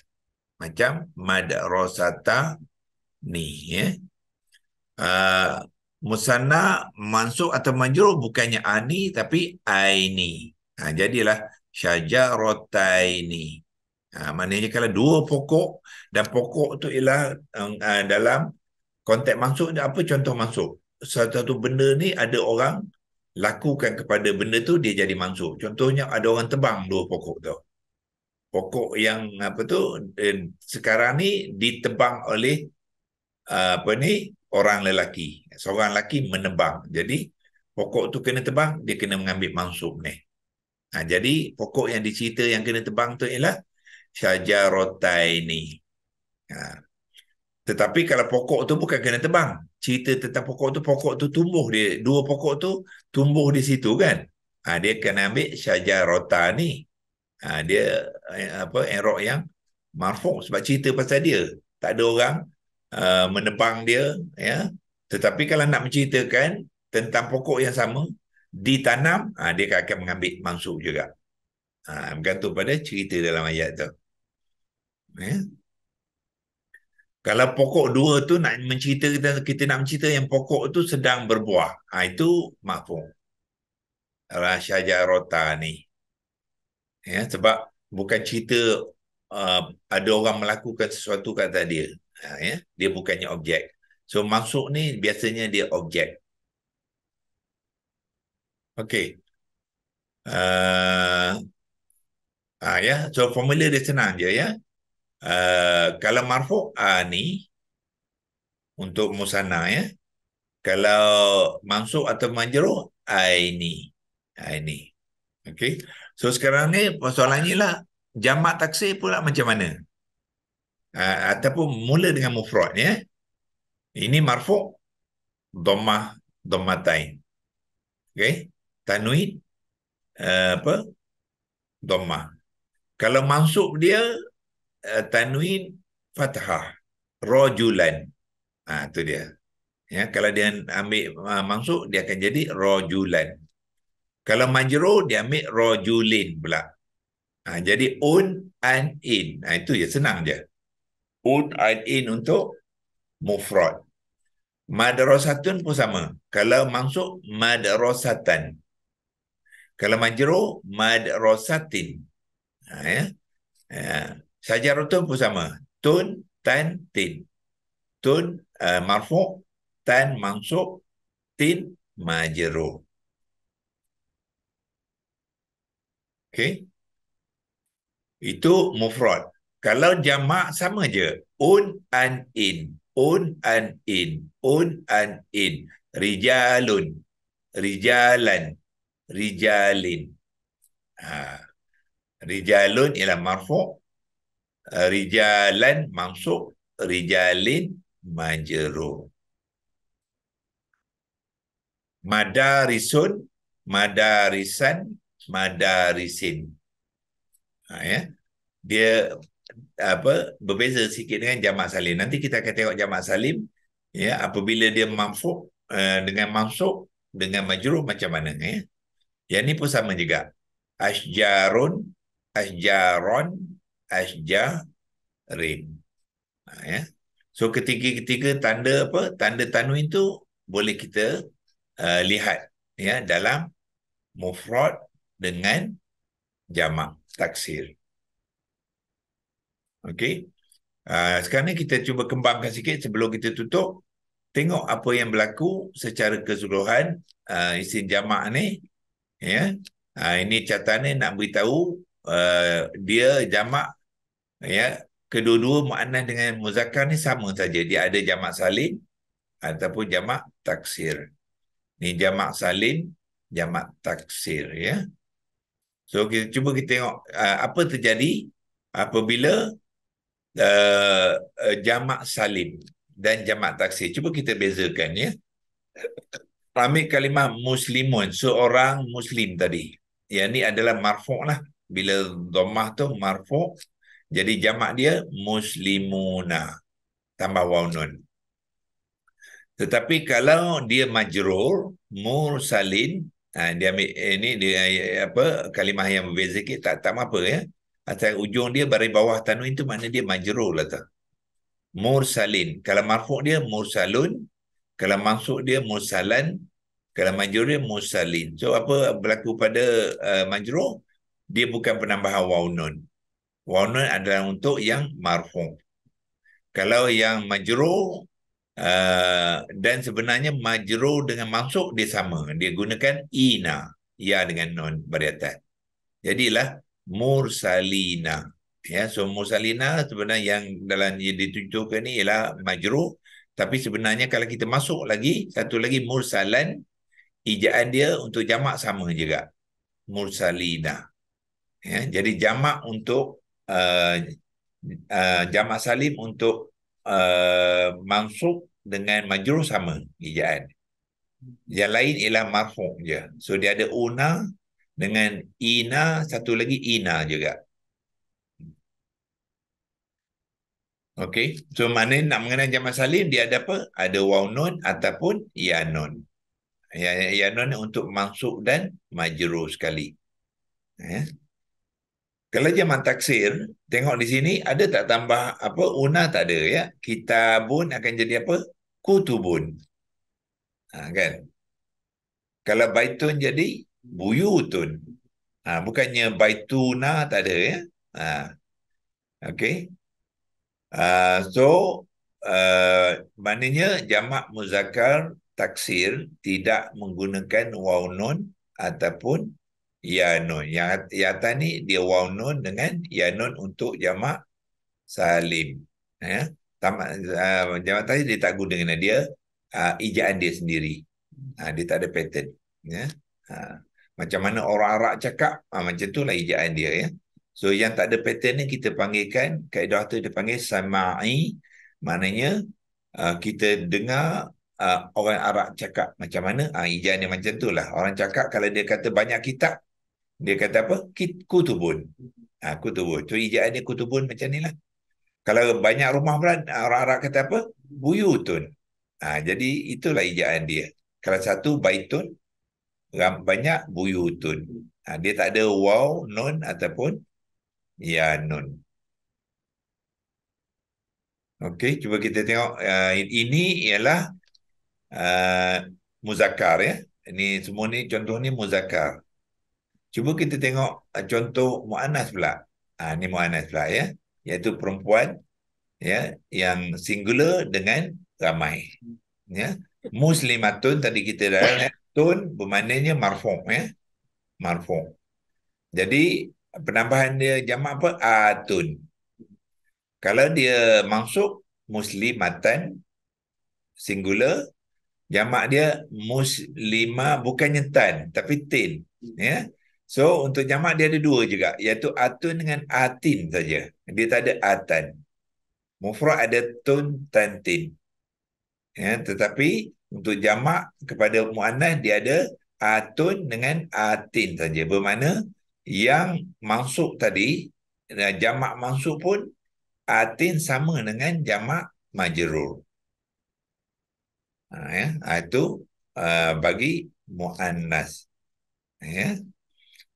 Macam madrasata ni, ya. Musanna mansub atau majrur bukannya ani tapi aini. Jadilah syajarataini. Maknanya kalau dua pokok dan pokok tu ialah dalam konteks mansub, apa contoh mansub? Satu benda ni ada orang lakukan kepada benda tu, dia jadi mansub. Contohnya ada orang tebang dua pokok tu. Pokok yang apa tu sekarang ni ditebang oleh orang lelaki. Seorang lelaki menebang. Jadi pokok tu kena tebang, dia kena mengambil mansub ni. Jadi pokok yang dicerita yang kena tebang tu ialah syajarataini. Tetapi kalau pokok tu bukan kena tebang, cerita tentang pokok tu tumbuh, dia dua pokok tu tumbuh di situ kan. Dia kena ambil syajaratani. Dia apa i'rab yang marfu' sebab cerita pasal dia. Tak ada orang menebang dia, ya. Tetapi kalau nak menceritakan tentang pokok yang sama ditanam, dia akan mengambil mansub juga. Bergantung pada cerita dalam ayat tu. Ya. Kalau pokok dua tu nak mencerita, kita nak mencerita yang pokok tu sedang berbuah, itu marfu'. Syajaratani. Ya, sebab bukan cerita ada orang melakukan sesuatu kata dia. Ya, dia bukannya objek. So maksud ni biasanya dia objek. Okey. Ya, so formula dia senang je, ya. Kalau marfu' ni untuk musanna ya. Kalau mansub atau majrur aini. Aini. Okey. So sekarang ni persoalannya lah jamak taksir pula macam mana? Ataupun mula dengan mufrad ya. Ini marfu' dhammah dhammatain. Okey. Tanwin apa? Dhammah. Kalau mansub dia tanwin fathah. Rajulan. Tu dia. Ya, kalau dia ambil mansub dia akan jadi rajulan. Kalau majrur dia ambil rajulin pula. Jadi an in. Itu je senang je. An in untuk mufrad. Madrasatun pun sama. Kalau mansub madrasatan. Kalau majrur madrasatin. Ya. Sajaratun pun sama. Tun, tan, tin. Tun marfu', tan mansub, tin majrur. Okey. Itu mufrad. Kalau jamak sama je. An in. An in. An in. Rijalun. Rijalan. Rijalin. Rijalun ialah marfu'. Rijalan mansub. Rijalin majrur. Madarisun. Madarisan. Madarisin. Ya. Dia berbeza sikit dengan jamak salim. Nanti kita akan tengok jamak salim ya, apabila dia marfu' dengan mansub dengan majrur macam mana ya. Yang ni pun sama juga. Asjarun, asjaron, asjarin. Ya. So ketiga-ketiga tanda tanda tanwin tu boleh kita lihat ya dalam mufrad dengan jamak taksir. Okey. Sekarang ni kita cuba kembangkan sikit sebelum kita tutup. Tengok apa yang berlaku secara keseluruhan isim jamak ni. Ya. Ini catatan ni nak beritahu dia jamak ya, kedua-dua muannas dengan muzakkar ni sama saja. Dia ada jamak salim ataupun jamak taksir. Ni jamak salim, jamak taksir ya. So cuba kita tengok apa terjadi apabila jamak salim dan jamak taksir. Cuba kita bezakan ya. Ambil kalimah muslimun, seorang muslim tadi. Yang ni adalah marfu' lah. Bila dhammah tu marfu', jadi jamak dia muslimuna tambah waw nun. Tetapi kalau dia majrur, mursalin, dia ambil ini dia kalimah yang berbeza sikit, tak apa ya. Atas ujung dia baris bawah tanwin tu makna dia majrur lah tu. Mursalin. Kalau marfu' dia mursalun, kalau mansub dia mursalan, kalau majrur dia mursalin. So apa berlaku pada majrur? Dia bukan penambahan waw nun. Waw nun adalah untuk yang marfu'. Kalau yang majrur dan sebenarnya majrur dengan mansub dia sama. Dia gunakan ina, ya dengan nun baris atas. Jadilah mursalina. Ya, so mursalina sebenarnya yang dalam yang ditunjukkan ni ialah majrur, tapi sebenarnya kalau kita masuk lagi satu lagi mursalan, ijaan dia untuk jamak sama juga. Mursalina. Ya, jadi jamak untuk jamak salim untuk mansub dengan majrur sama ijaan. Yang lain ialah marfu' je. So dia ada una dengan ina, satu lagi ina juga. Okey. So maknanya nak mengenai jamak salim dia ada apa? Ada waw nun ataupun ya nun. Ya nun untuk mansub dan majrur sekali. Ya. Kalau jamak taksir, tengok di sini ada tak tambah apa? Una tak ada ya. Kitabun akan jadi apa? Kutubun. Kan? Kalau baitun jadi buyutun. Bukannya baituna tak ada ya. Okey. So maknanya jamak muzakkar taksir tidak menggunakan waw nun ataupun ya nun. Yang atas ni dia waw nun dengan ya nun untuk jamak salim. Ya. Jamak taksir dia tak guna dengan dia ejaan dia sendiri. Dia tak ada pattern. Ya. Macam mana orang Arab cakap, macam itulah ejaan dia. Ya. So yang tak ada pattern ni kita panggilkan, kaedah tu dia panggil sama'i, maknanya kita dengar orang Arab cakap macam mana, ejaan dia macam tu lah. Orang cakap kalau dia kata banyak kitab, dia kata apa? Kutubun. Kutubun. So ejaan dia kutubun macam ni lah. Kalau banyak rumah orang Arab kata apa? Buyutun. Jadi itulah ejaan dia. Kalau satu baitun, banyak buyutun. Dia tak ada waw, nun ataupun ya nun. Okey, cuba kita tengok. Ini ialah muzakkar ya. Ini semua ni contoh ni muzakkar. Cuba kita tengok contoh muannas pula. Ini muannas pula ya, iaitu perempuan ya yang singular dengan ramai. Ya. Muslimatun tadi kita dah lihat, tun bermaknanya marfu' ya. Marfu'. Jadi penambahan dia jamak apa? Atun. Kalau dia mansub muslimatan singular, jamak dia muslimah, bukannya tan tapi tin ya. So untuk jamak dia ada dua juga, iaitu atun dengan atin saja. Dia tak ada atan. Mufrad ada tun, tan, tin. Ya, tetapi untuk jamak kepada muannas dia ada atun dengan atin saja. Bermakna yang mansub tadi, jamak mansub pun atin sama dengan jamak majrur. Itu bagi muannas. Ya.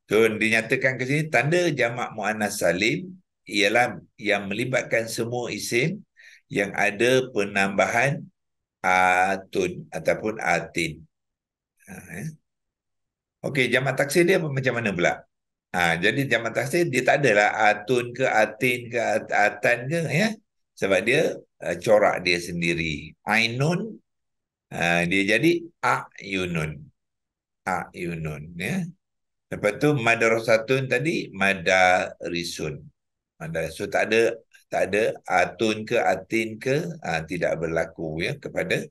So dinyatakan ke sini tanda jamak muannas salim ialah yang melibatkan semua isim yang ada penambahan atun ataupun atin. Ya. Okey, jamak taksir dia macam mana pula? Jadi jamak taksir dia tak adalah atun ke atin ke atan ke ya. Sebab dia corak dia sendiri. Ainun dia jadi ayunun. Ayunun ya. Lepas tu madrasatun tadi madarisun. So tak ada atun ke atin ke, tidak berlaku ya kepada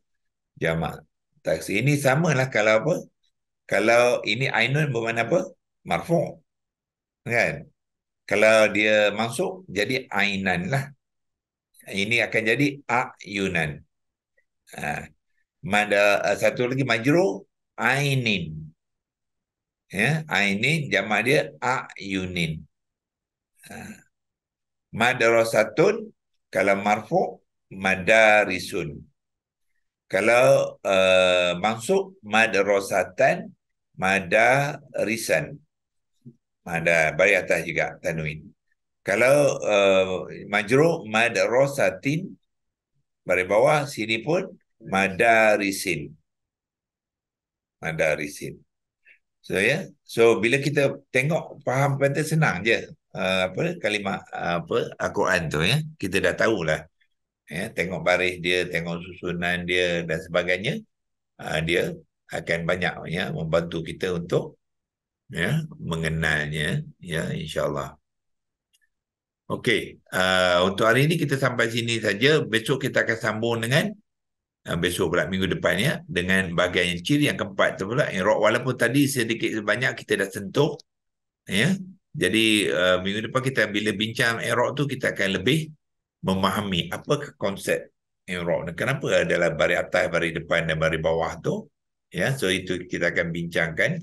jamak taksir. Ini samalah kalau apa? Kalau ini ainun bermakna apa? Marfu'. Kan? Kalau dia masuk jadi ainan lah. Ini akan jadi ayunan. Satu lagi majrur ainin. Ya, ainin jamak dia ayunin. Madrasatun kalau marfu' madarisun. Kalau mansub madrasatan madarisan. Bari atas juga tanwin. Kalau majrur madrasatin, bari bawah sini pun madarisin. Madarisin. So ya. So bila kita tengok faham kata senang je. Kalimah Al-Quran tu ya. Kita dah tahulah. Ya, tengok baris dia, tengok susunan dia dan sebagainya. Dia akan banyak ya membantu kita untuk ya mengenalnya ya, insya-Allah. Okey, untuk hari ini kita sampai sini saja. Besok kita akan sambung dengan besok pula minggu depan ya, dengan bahagian ciri yang keempat tu pula i'rab, walaupun tadi sedikit sebanyak kita dah sentuh ya. Jadi minggu depan kita bila bincang i'rab tu kita akan lebih memahami apa konsep i'rab, kenapa adalah baris atas, baris depan dan baris bawah tu ya. So itu kita akan bincangkan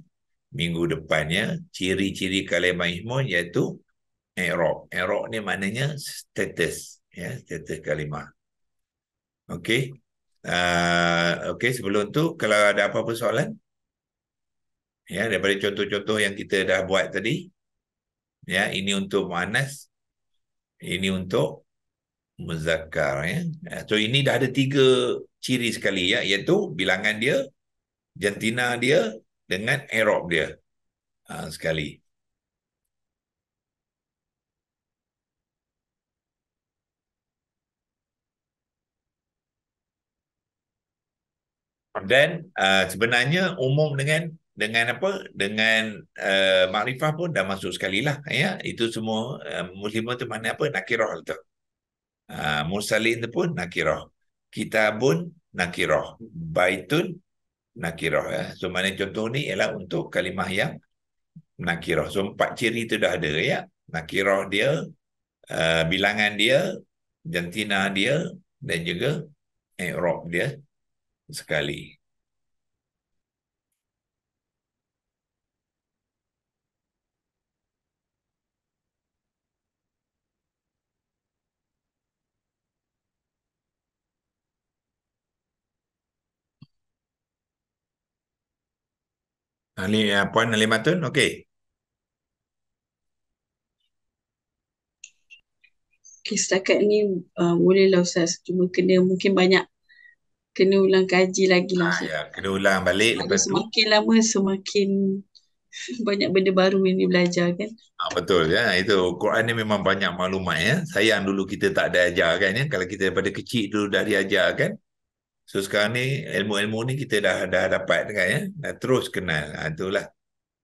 minggu depannya, ciri-ciri kalimah ismun iaitu i'rab. I'rab ni maknanya status ya, status kalimah. Okey. Okey, sebelum tu kalau ada apa-apa soalan ya daripada contoh-contoh yang kita dah buat tadi ya, ini untuk muannas, ini untuk muzakkar ya. So ini dah ada 3 ciri sekali ya, iaitu bilangan dia, jantina dia dengan i'rab dia sekali. Dan sebenarnya umum dengan apa, dengan makrifah pun dah masuk sekali lah ya. Itu semua muslimah tu mana apa, nakirah tu Mursalin tu pun nakirah. Kitabun nakirah. Baitun nakirah. Ya. So mana contoh ni ialah untuk kalimah yang nakirah. So 4 ciri tu dah ada ya. Nakirah dia, bilangan dia, jantina dia dan juga i'rab dia sekali. Puan Alimatun, okey. Okay, setakat ni bolehlah Ustaz. Cuma mungkin banyak kena ulang kaji lagi lah Ustaz. Ya, kena ulang balik. Ada Lepas tu semakin lama semakin banyak benda baru yang dia belajar kan. betul ya, itu Quran ni memang banyak maklumat ya. Sayang dulu kita tak ada ajar kan ya. Kalau kita daripada kecil dulu dah diajar kan. So sekarang ni ilmu-ilmu ni kita dah dapat kan ya. Dah terus kenal. Itulah.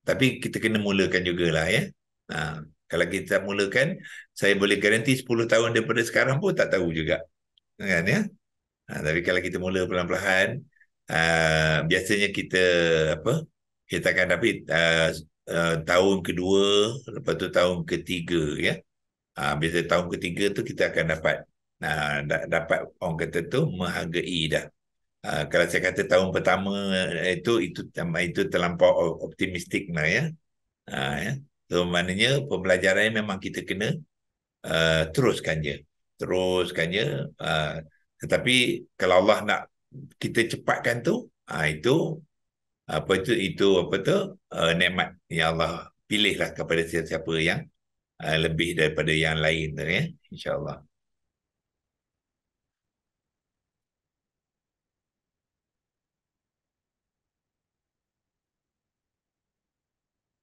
Tapi kita kena mulakan jugalah ya. Kalau kita mulakan, saya boleh garanti 10 tahun daripada sekarang pun tak tahu juga. Kan ya. Tapi kalau kita mula perlahan-lahan, biasanya kita akan dapat tahun kedua, lepas tu tahun ketiga ya. Biasa tahun ketiga tu kita akan dapat orang kata tu menghargai dah. Kalau saya kata tahun pertama itu terlampau optimistik lah ya. Ya. So maknanya pembelajaran memang kita kena teruskan je. Tetapi kalau Allah nak kita cepatkan tu, itu nikmat yang Allah pilihlah kepada siapa-siapa yang lebih daripada yang lain tu ya, insya-Allah.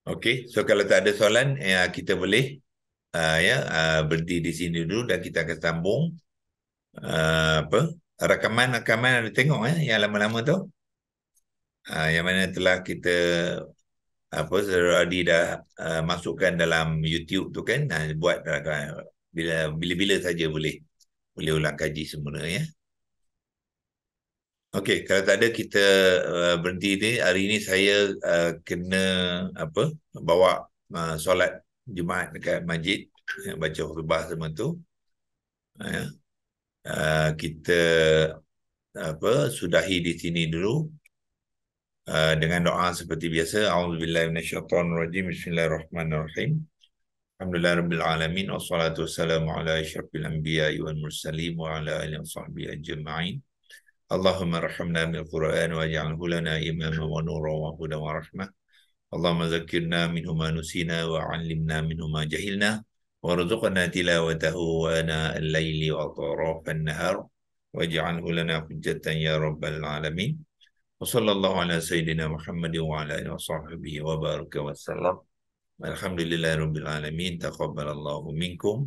Okey, so kalau tak ada soalan kita boleh berhenti di sini dulu dan kita akan sambung rakaman ada tengok yang lama-lama tu, yang mana telah kita Saudara Adi dah masukkan dalam YouTube tu kan, buat bila-bila saja boleh ulang kaji semula ya. Okey, kalau tak ada kita berhenti ni. Hari ini saya kena bawa solat Jumaat dekat masjid, baca khutbah semua tu. Kita sudahi di sini dulu dengan doa seperti biasa. A'udzubillahi minasyaitonirrajim. Bismillahirrahmanirrahim. Alhamdulillahirabbil alamin wassalatu wassalamu ala asyrafil anbiya'i wal mursalin wa ala alihi washabbihi ajma'in. Allahumma arhamna bil Qur'an waj'alhu lana imaman wa nuran wa hudan wa rahmah. Allahumma zakkirna minhu ma nusina wa 'allimna minhu ma jahilna warzuqna tilawatahu wa ana al-laili wa atrafan nahar waj'alhu lana hujjatan ya rabbal alamin. Wa sallallahu ala sayyidina Muhammad wa ala alihi wa sahbihi wa baraka wa sallam. Alhamdulillahirabbil alamin. Taqabbalallahu minkum.